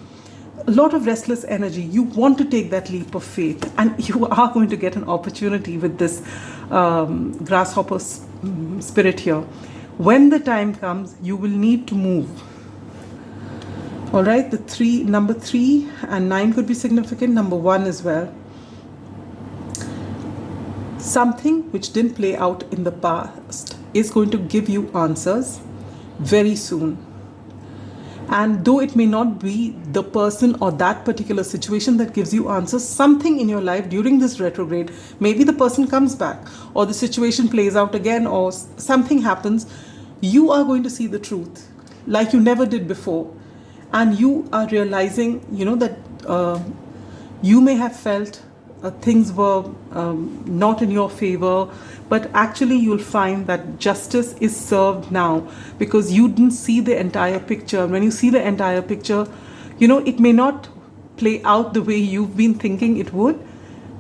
A lot of restless energy. You want to take that leap of faith, and you are going to get an opportunity with this grasshopper spirit here. When the time comes, you will need to move. All right, number 3 and 9 could be significant. Number 1 as well. Something which didn't play out in the past is going to give you answers very soon. And though it may not be the person or that particular situation that gives you answers, something in your life during this retrograde, maybe the person comes back, or the situation plays out again, or something happens, you are going to see the truth like you never did before. And you are realizing, that you may have felt things were not in your favor, but actually you'll find that justice is served now, because you didn't see the entire picture. When you see the entire picture, it may not play out the way you've been thinking it would,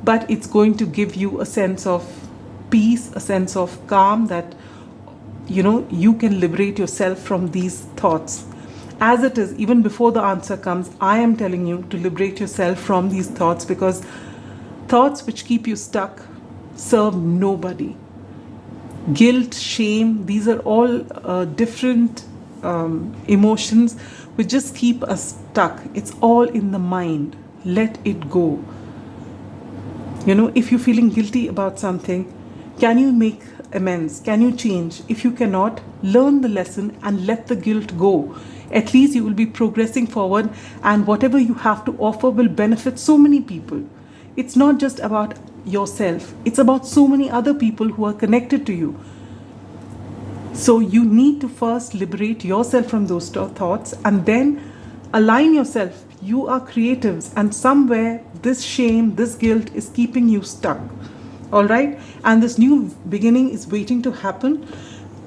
but it's going to give you a sense of peace, a sense of calm, that you can liberate yourself from these thoughts. As it is, even before the answer comes, I am telling you to liberate yourself from these thoughts, because thoughts which keep you stuck serve nobody. Guilt, shame, these are all different emotions which just keep us stuck. It's all in the mind. Let it go. If you're feeling guilty about something, can you make amends? Can you change? If you cannot, learn the lesson and let the guilt go. At least you will be progressing forward, and whatever you have to offer will benefit so many people. It's not just about yourself. It's about so many other people who are connected to you. So you need to first liberate yourself from those thoughts, and then align yourself. You are creatives, and somewhere this shame, this guilt is keeping you stuck. All right? And this new beginning is waiting to happen.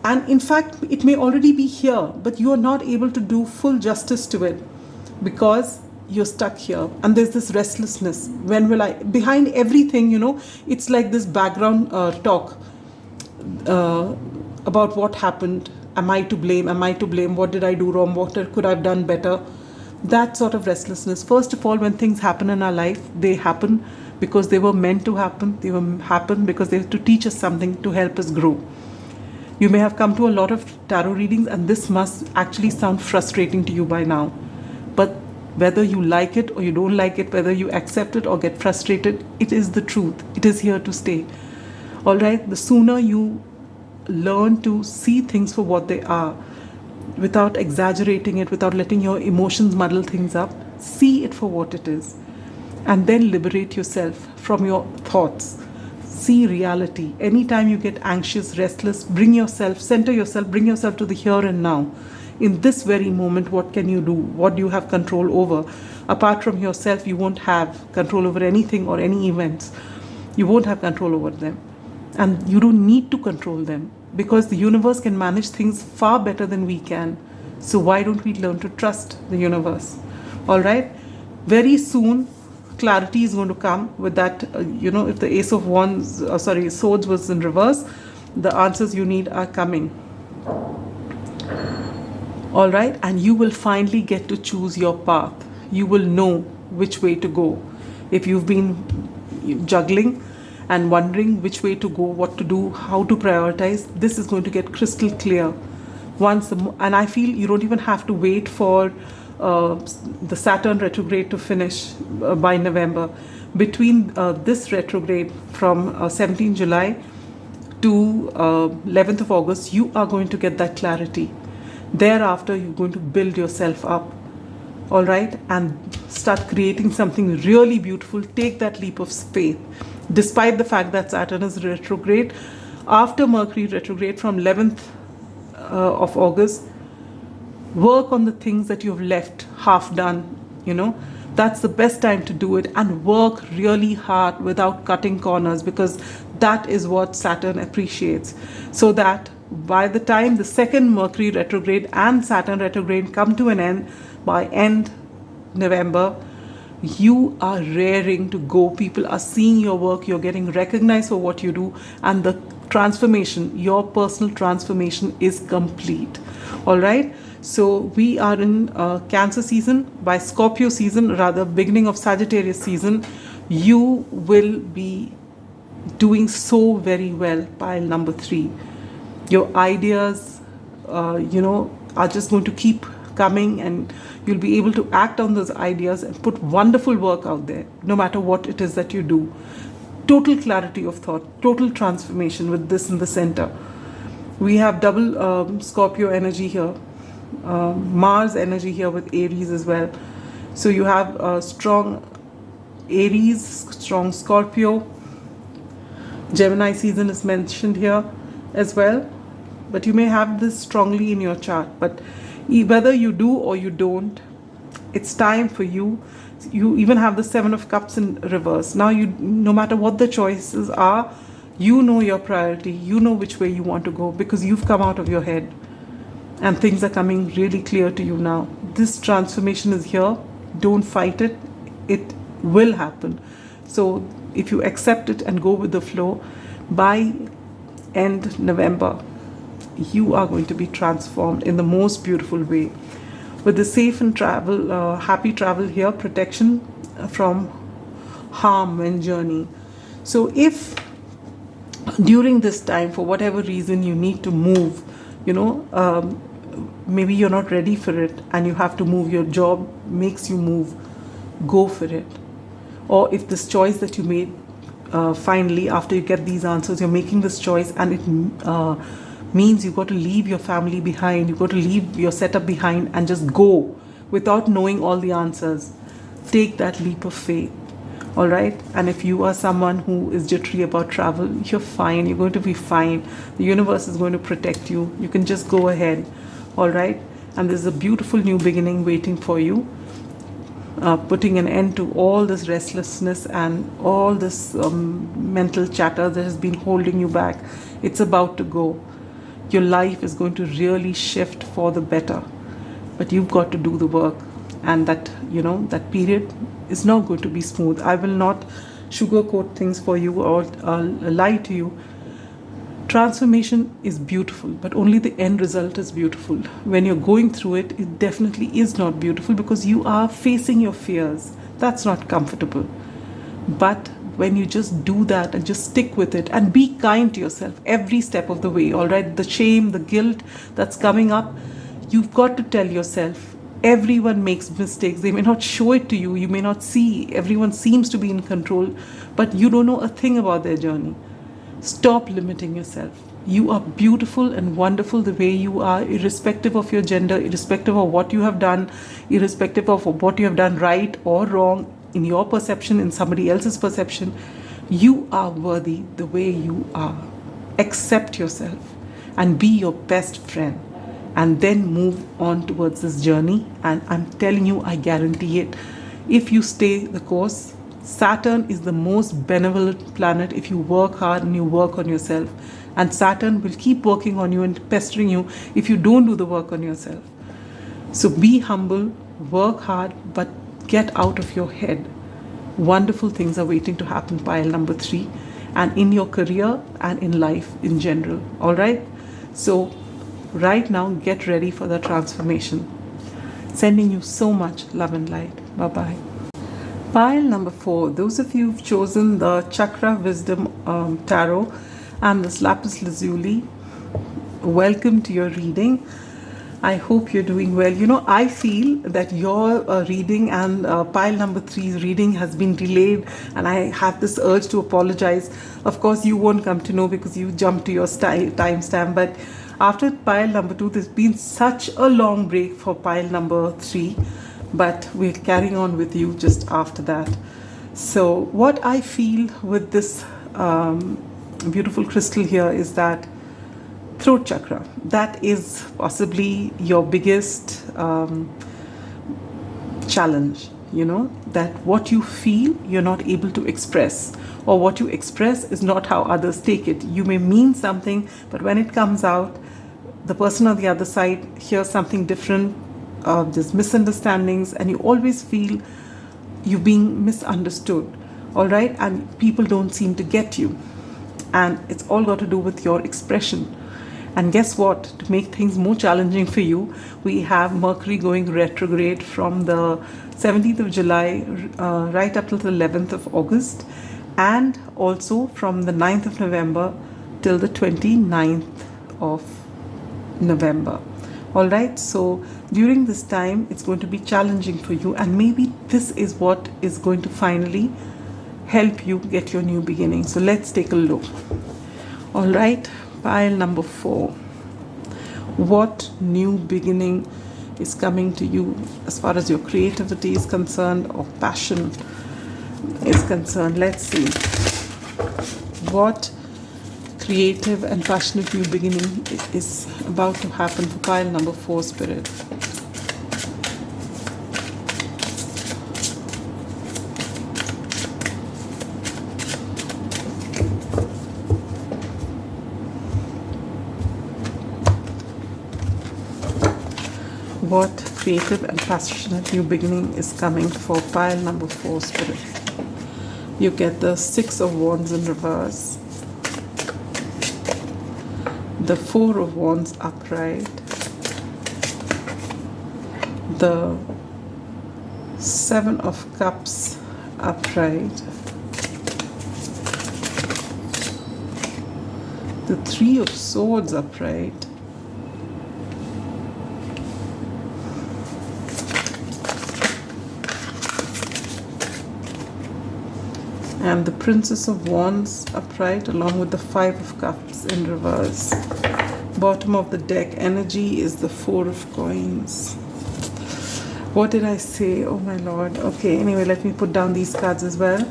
And in fact, it may already be here, but you are not able to do full justice to it because you're stuck here. And there's this restlessness. When will I? Behind everything, it's like this background talk about what happened. Am I to blame? Am I to blame? What did I do wrong? What could I have done better? That sort of restlessness. First of all, when things happen in our life, they happen because they were meant to happen. They happen because they have to teach us something, to help us grow. You may have come to a lot of tarot readings, and this must actually sound frustrating to you by now. But whether you like it or you don't like it, whether you accept it or get frustrated, it is the truth. It is here to stay. All right? The sooner you learn to see things for what they are, without exaggerating it, without letting your emotions muddle things up, see it for what it is. And then liberate yourself from your thoughts. See reality. Anytime you get anxious, restless, center yourself, bring yourself to the here and now. In this very moment, what can you do? What do you have control over? Apart from yourself, you won't have control over anything or any events. You won't have control over them. And you don't need to control them, because the universe can manage things far better than we can. So why don't we learn to trust the universe? All right? Very soon, clarity is going to come with that. If the Ace of Swords was in reverse, the answers you need are coming. All right? And you will finally get to choose your path. You will know which way to go. If you've been juggling and wondering which way to go, what to do, how to prioritize, this is going to get crystal clear. And I feel you don't even have to wait for the Saturn retrograde to finish by November. Between this retrograde from 17 July to 11th of August, you are going to get that clarity. Thereafter, you're going to build yourself up, all right, and start creating something really beautiful. Take that leap of faith. Despite the fact that Saturn is retrograde, after Mercury retrograde from 11th of August, work on the things that you've left half done. That's the best time to do it, and work really hard without cutting corners, because that is what Saturn appreciates. So that by the time the second Mercury retrograde and Saturn retrograde come to an end by end November, you are raring to go. People are seeing your work, you're getting recognized for what you do, and the transformation, your personal transformation, is complete. All right? So we are in Cancer season. By Scorpio season, rather beginning of Sagittarius season, you will be doing so very well. Pile number 3. Your ideas, are just going to keep coming, and you'll be able to act on those ideas and put wonderful work out there, no matter what it is that you do. Total clarity of thought, total transformation with this in the center. We have double Scorpio energy here. Mars energy here with Aries as well. So you have a strong Aries, strong Scorpio. Gemini season is mentioned here as well. But you may have this strongly in your chart. But whether you do or you don't, it's time for you. You even have the Seven of Cups in reverse. Now, no matter what the choices are, you know your priority. You know which way you want to go because you've come out of your head. And things are coming really clear to you now. This transformation is here. Don't fight it. It will happen. So if you accept it and go with the flow, by end November, you are going to be transformed in the most beautiful way. With the safe and travel, happy travel here, protection from harm when journey. So if during this time, for whatever reason, you need to move, maybe you're not ready for it and you have to move, your job makes you move, go for it. Or if this choice that you made, finally, after you get these answers, you're making this choice and it means you've got to leave your family behind, you've got to leave your setup behind and just go without knowing all the answers. Take that leap of faith. All right. And if you are someone who is jittery about travel, you're fine. You're going to be fine. The universe is going to protect you. You can just go ahead. All right. And there's a beautiful new beginning waiting for you. Putting an end to all this restlessness and all this mental chatter that has been holding you back. It's about to go. Your life is going to really shift for the better. But you've got to do the work. And that, that period is not going to be smooth. I will not sugarcoat things for you or lie to you. Transformation is beautiful, but only the end result is beautiful. When you're going through it, it definitely is not beautiful because you are facing your fears. That's not comfortable. But when you just do that and just stick with it and be kind to yourself every step of the way, all right? The shame, the guilt that's coming up, you've got to tell yourself, everyone makes mistakes. They may not show it to you. You may not see. Everyone seems to be in control, but you don't know a thing about their journey. Stop limiting yourself. You are beautiful and wonderful the way you are, irrespective of your gender, irrespective of what you have done, irrespective of what you have done right or wrong in your perception, in somebody else's perception. You are worthy the way you are. Accept yourself and be your best friend. And then move on towards this journey. And I'm telling you, I guarantee it. If you stay the course, Saturn is the most benevolent planet if you work hard and you work on yourself. And Saturn will keep working on you and pestering you if you don't do the work on yourself. So be humble, work hard, but get out of your head. Wonderful things are waiting to happen, pile number 3, and in your career and in life in general. All right? So right now, get ready for the transformation. Sending you so much love and light. Bye-bye. Pile number 4. Those of you who've chosen the Chakra Wisdom Tarot and this LAPIS Lazuli, welcome to your reading. I hope you're doing well. I feel that your reading and pile number 3's reading has been delayed, and I have this urge to apologize. Of course, you won't come to know because you jumped to your timestamp, but after pile number 2, there's been such a long break for pile number 3, but we're carrying on with you just after that. So what I feel with this beautiful crystal here is that throat chakra, that is possibly your biggest challenge, that what you feel you're not able to express, or what you express is not how others take it. You may mean something, but when it comes out, the person on the other side hears something different. There's misunderstandings, and you always feel you're being misunderstood, all right? And people don't seem to get you. And it's all got to do with your expression. And guess what? To make things more challenging for you, we have Mercury going retrograde from the 17th of July right up till the 11th of August, and also from the 9th of November till the 29th of November. All right, so during this time, it's going to be challenging for you, and maybe this is what is going to finally help you get your new beginning. So let's take a look. All right, pile number 4. What new beginning is coming to you as far as your creativity is concerned or passion is concerned? Let's see. What creative and passionate new beginning is about to happen for pile number 4, Spirit? What creative and passionate new beginning is coming for pile number 4, Spirit? You get the 6 of Wands in reverse, the 4 of Wands upright, the 7 of Cups upright, the 3 of Swords upright, and the Princess of Wands upright along with the 5 of Cups in reverse. Bottom of the deck energy is the 4 of Coins. What did I say? Oh my Lord. Okay, anyway, let me put down these cards as well.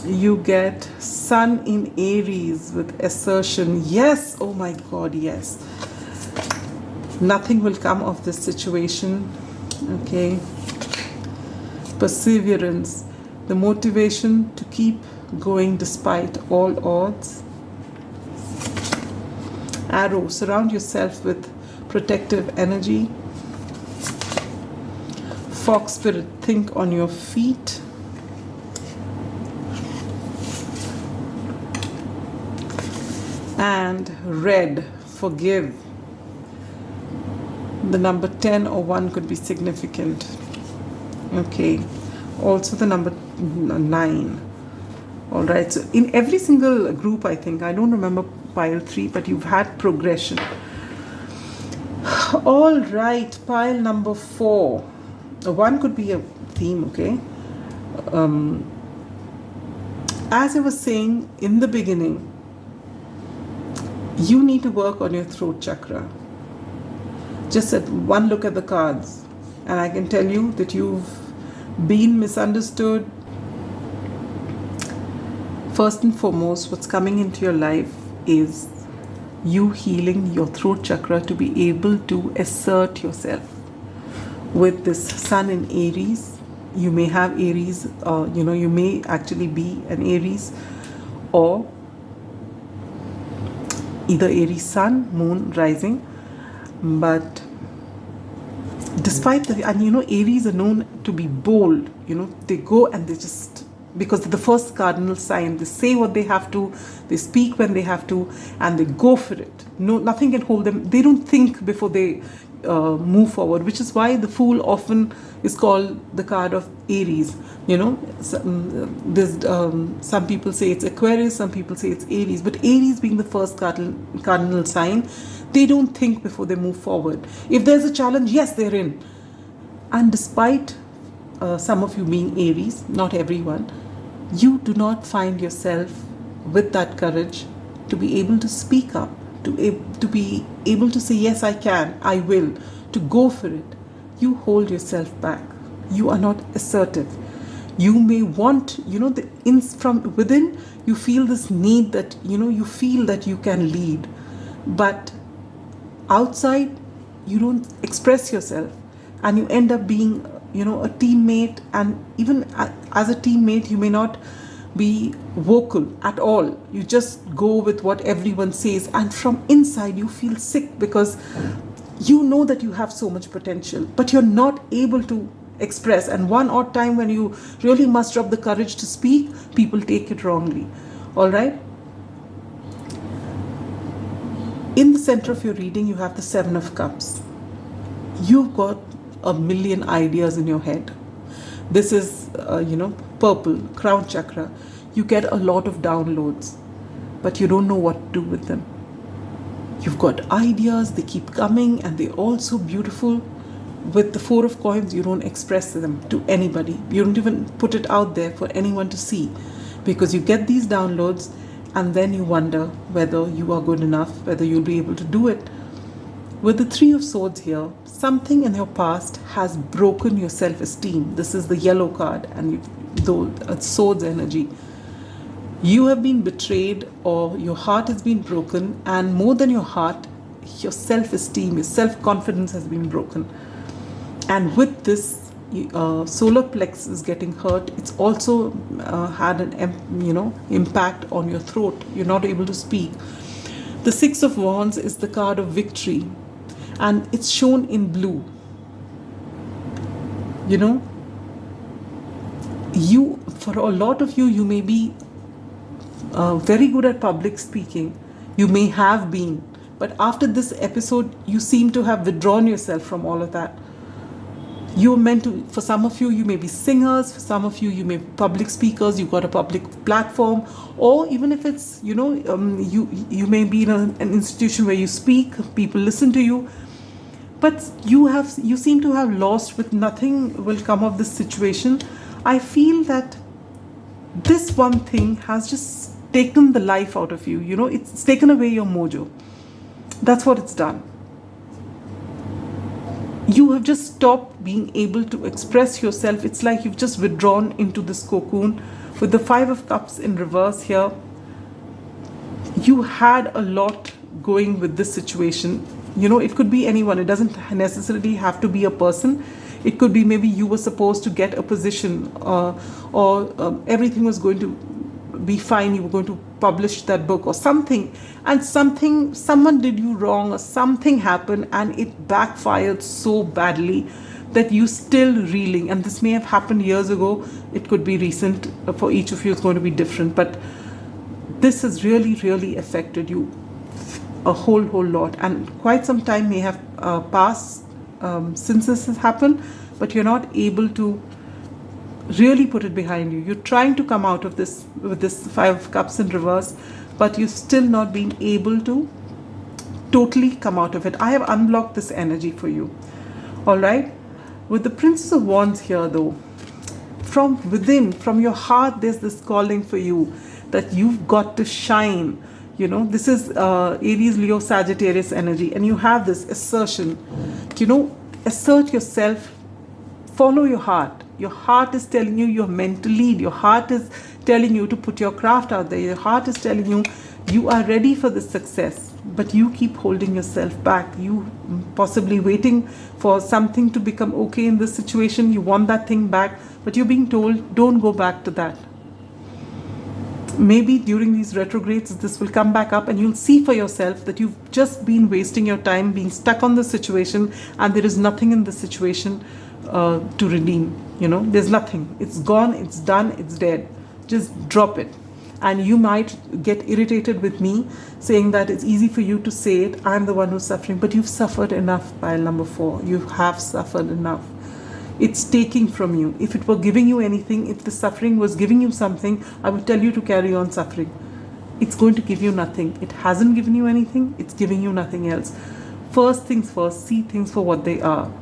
You get Sun in Aries with assertion. Yes, oh my God, yes. Nothing will come of this situation. Okay. Perseverance. The motivation to keep going despite all odds. Arrow, surround yourself with protective energy. Fox Spirit, think on your feet. And Red, forgive. The number 10 or 1 could be significant. Okay. Also the number 9. All right, so in every single group, I think, I don't remember pile 3, but you've had progression. All right, pile number 4. 1 could be a theme, okay? As I was saying in the beginning, you need to work on your throat chakra. Just at one look at the cards, and I can tell you that you've been misunderstood. First and foremost, what's coming into your life is you healing your throat chakra to be able to assert yourself. With this Sun in Aries, you may have Aries, you may actually be an Aries, or either Aries Sun, Moon, Rising. But despite the, and Aries are known to be bold, they go and they just, because they're the first cardinal sign, they say what they have to, they speak when they have to, and they go for it. No, nothing can hold them. They don't think before they move forward, which is why the Fool often is called the card of Aries. Some people say it's Aquarius, some people say it's Aries, but Aries being the first cardinal sign, they don't think before they move forward. If there's a challenge, yes, they're in. And despite some of you being Aries, not everyone, you do not find yourself with that courage to be able to speak up, to be able to say, yes, I can, I will, to go for it. You hold yourself back. You are not assertive. You may want, from within, you feel this need that, you feel that you can lead. But outside, you don't express yourself. And you end up being, a teammate. And even as a teammate, you may not be vocal at all. You just go with what everyone says. And from inside, you feel sick because you know that you have so much potential, but you're not able to express. And one odd time when you really muster up the courage to speak, people take it wrongly. All right? In the center of your reading, you have the 7 of Cups. You've got a million ideas in your head. This is, purple, crown chakra. You get a lot of downloads, but you don't know what to do with them. You've got ideas, they keep coming, and they're all so beautiful. With the 4 of Coins, you don't express them to anybody. You don't even put it out there for anyone to see, because you get these downloads and then you wonder whether you are good enough, whether you'll be able to do it. With the Three of Swords here, something in your past has broken your self-esteem. This is the yellow card, and swords energy. You have been betrayed, or your heart has been broken, and more than your heart, your self-esteem, your self-confidence has been broken. And with this, solar plexus getting hurt, it's also had an impact on your throat. You're not able to speak. The Six of Wands is the card of victory, and it's shown in blue. For a lot of you, you may be very good at public speaking. You may have been, but after this episode, you seem to have withdrawn yourself from all of that. You're meant to, for some of you, you may be singers, for some of you, you may be public speakers, you've got a public platform, or even if it's, you may be in an institution where you speak, people listen to you, but you seem to have lost, with nothing will come of this situation. I feel that this one thing has just taken the life out of you. It's taken away your mojo. That's what it's done. You have just stopped being able to express yourself. It's like you've just withdrawn into this cocoon. With the Five of Cups in reverse here, you had a lot going with this situation. It could be anyone. It doesn't necessarily have to be a person. It could be maybe you were supposed to get a position, or everything was going to be fine. You were going to publish that book or something, and someone did you wrong, or something happened and it backfired so badly that you still reeling. And this may have happened years ago. It could be recent. For each of you, it's going to be different. But this has really, really affected you a whole lot. And quite some time may have passed since this has happened, but you're not able to really put it behind you. You're trying to come out of this with this Five of Cups in reverse, but you've still not been able to totally come out of it. I have unblocked this energy for you. All right. With the Princess of Wands here, though, from within, from your heart, there's this calling for you that you've got to shine. This is Aries, Leo, Sagittarius energy, and you have this assertion. Assert yourself. Follow your heart. Your heart is telling you you're meant to lead. Your heart is telling you to put your craft out there. Your heart is telling you you are ready for this success, but you keep holding yourself back. You possibly waiting for something to become okay in this situation. You want that thing back, but you're being told, don't go back to that. Maybe during these retrogrades, this will come back up, and you'll see for yourself that you've just been wasting your time being stuck on the situation, and there is nothing in the situation to redeem. There's nothing. It's gone, it's done, it's dead. Just drop it. And you might get irritated with me saying that it's easy for you to say it. I'm the one who's suffering, but you've suffered enough, pile number 4. You have suffered enough. It's taking from you. If it were giving you anything, if the suffering was giving you something, I would tell you to carry on suffering. It's going to give you nothing. It hasn't given you anything. It's giving you nothing else. First things first, see things for what they are.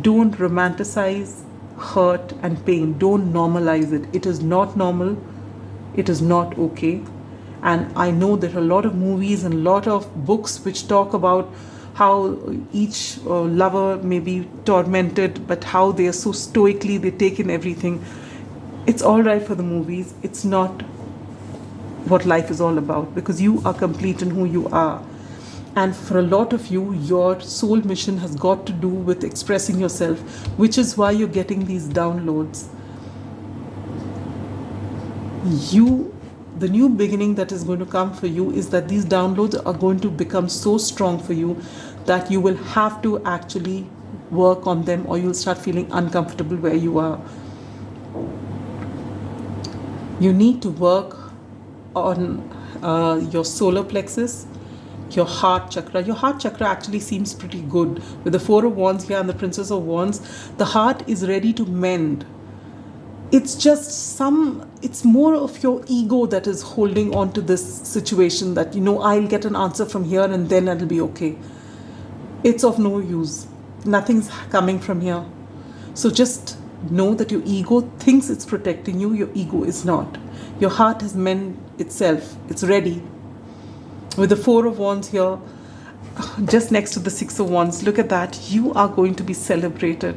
Don't romanticize hurt and pain. Don't normalize it. It is not normal. It is not okay. And I know there are a lot of movies and a lot of books which talk about how each lover may be tormented, but how they are so stoically, they take in everything. It's all right for the movies. It's not what life is all about, because you are complete in who you are. And for a lot of you, your soul mission has got to do with expressing yourself, which is why you're getting these downloads. The new beginning that is going to come for you is that these downloads are going to become so strong for you that you will have to actually work on them, or you'll start feeling uncomfortable where you are. You need to work on your solar plexus, your heart chakra. Your heart chakra actually seems pretty good. With the Four of Wands here and the Princess of Wands, the heart is ready to mend. It's just it's more of your ego that is holding on to this situation, that, I'll get an answer from here and then it'll be okay. It's of no use. Nothing's coming from here. So just know that your ego thinks it's protecting you. Your ego is not. Your heart has mended itself. It's ready. With the Four of Wands here, just next to the Six of Wands. Look at that. You are going to be celebrated.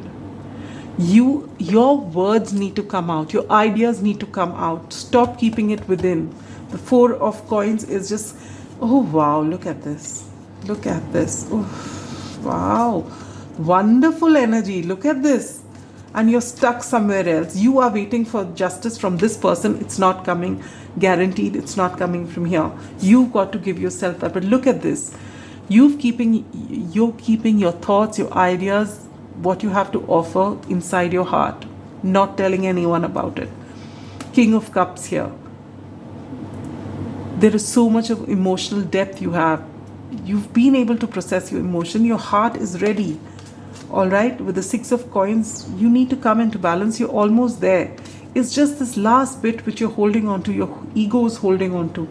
Your words need to come out. Your ideas need to come out. Stop keeping it within. The Four of Coins is just, oh wow, look at this. Look at this. Oh, wow. Wonderful energy. Look at this. And you're stuck somewhere else. You are waiting for justice from this person. It's not coming. Guaranteed it's not coming from here. You've got to give yourself that. But look at this. You're keeping your thoughts, your ideas, what you have to offer inside your heart. Not telling anyone about it. King of Cups here. There is so much of emotional depth you have. You've been able to process your emotion. Your heart is ready. All right, with the Six of Coins, you need to come into balance. You're almost there. It's just this last bit which you're holding on to, your ego is holding on to.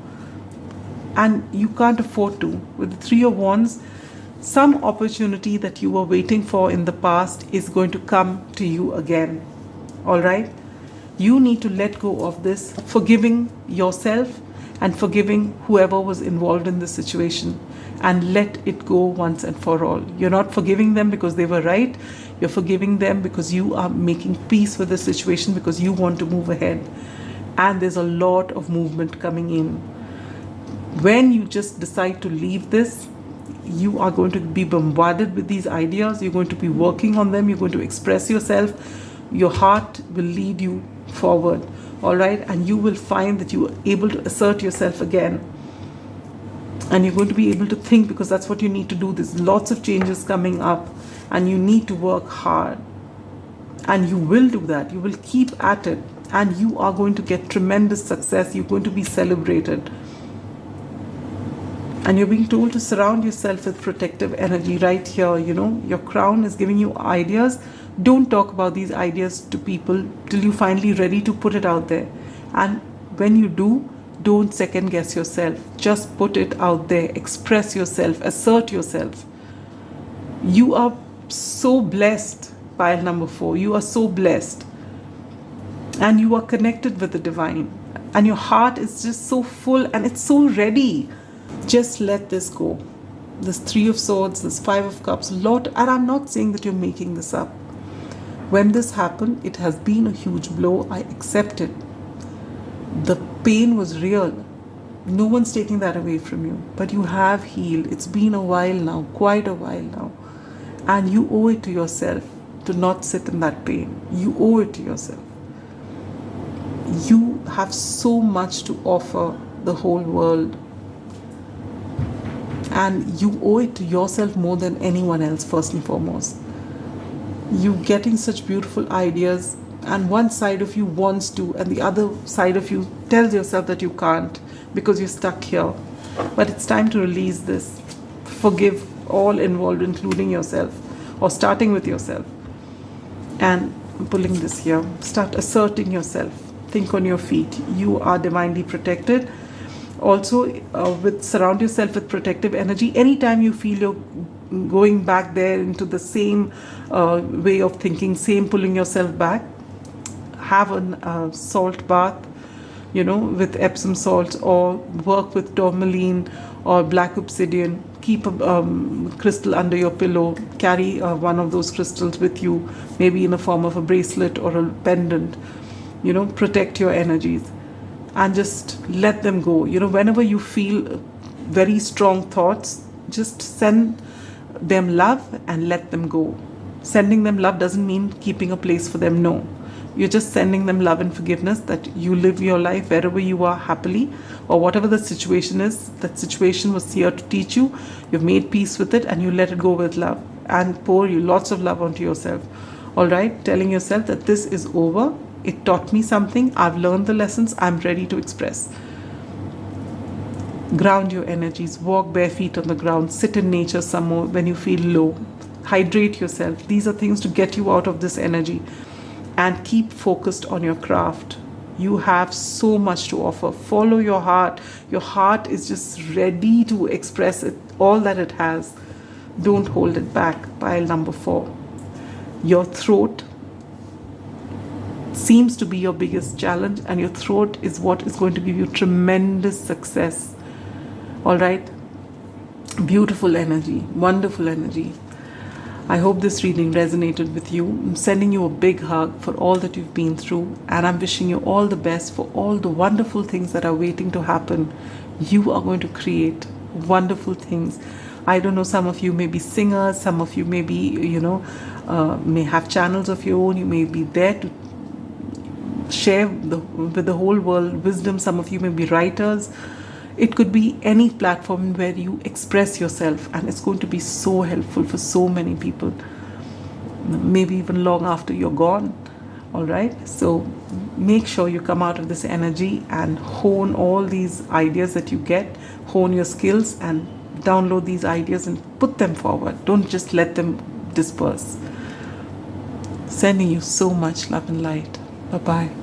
And you can't afford to. With the Three of Wands, some opportunity that you were waiting for in the past is going to come to you again. All right? You need to let go of this, forgiving yourself and forgiving whoever was involved in the situation, and let it go once and for all. You're not forgiving them because they were right. You're forgiving them because you are making peace with the situation, because you want to move ahead. And there's a lot of movement coming in. When you just decide to leave this, you are going to be bombarded with these ideas. You're going to be working on them. You're going to express yourself. Your heart will lead you forward. All right? And you will find that you are able to assert yourself again. And you're going to be able to think, because that's what you need to do. There's lots of changes coming up and you need to work hard. And you will do that. You will keep at it. And you are going to get tremendous success. You're going to be celebrated. And you're being told to surround yourself with protective energy right here. You know, your crown is giving you ideas. Don't talk about these ideas to people till you're finally ready to put it out there. And when you do, don't second guess yourself. Just put it out there. Express yourself. Assert yourself. You are so blessed, pile number 4. You are so blessed. And you are connected with the divine. And your heart is just so full and it's so ready. Just let this go. This Three of Swords, this Five of Cups, lot. And I'm not saying that you're making this up. When this happened, it has been a huge blow. I accept it. The pain was real. No one's taking that away from you. But you have healed. It's been a while now, quite a while now. And you owe it to yourself to not sit in that pain. You owe it to yourself. You have so much to offer the whole world. And you owe it to yourself more than anyone else, first and foremost. You getting such beautiful ideas, and one side of you wants to, and the other side of you tells yourself that you can't because you're stuck here. But it's time to release this. Forgive all involved, including yourself, or starting with yourself. And pulling this here. Start asserting yourself. Think on your feet. You are divinely protected. Also, surround yourself with protective energy. Anytime you feel you're going back there into the same way of thinking, same pulling yourself back, have a salt bath, you know, with Epsom salts, or work with tourmaline or black obsidian. Keep a crystal under your pillow. Carry one of those crystals with you, maybe in the form of a bracelet or a pendant. You know, protect your energies and just let them go. You know, whenever you feel very strong thoughts, just send them love and let them go. Sending them love doesn't mean keeping a place for them, no. You're just sending them love and forgiveness, that you live your life wherever you are happily, or whatever the situation is. That situation was here to teach you. You've made peace with it and you let it go with love, and pour you lots of love onto yourself. All right, telling yourself that this is over. It taught me something. I've learned the lessons. I'm ready to express. Ground your energies. Walk bare feet on the ground. Sit in nature some more when you feel low. Hydrate yourself. These are things to get you out of this energy. And keep focused on your craft. You have so much to offer. Follow your heart. Your heart is just ready to express it, all that it has. Don't hold it back. Pile number 4. Your throat seems to be your biggest challenge, and your throat is what is going to give you tremendous success. All right? Beautiful energy, wonderful energy. I hope this reading resonated with you. I'm sending you a big hug for all that you've been through, and I'm wishing you all the best for all the wonderful things that are waiting to happen. You are going to create wonderful things. I don't know, some of you may be singers, some of you may be, may have channels of your own. You may be there to share with the whole world wisdom. Some of you may be writers. It could be any platform where you express yourself, and it's going to be so helpful for so many people, maybe even long after you're gone. All right, so make sure you come out of this energy and hone all these ideas that you get, hone your skills, and download these ideas and put them forward. Don't just let them disperse. Sending you so much love and light. Bye bye.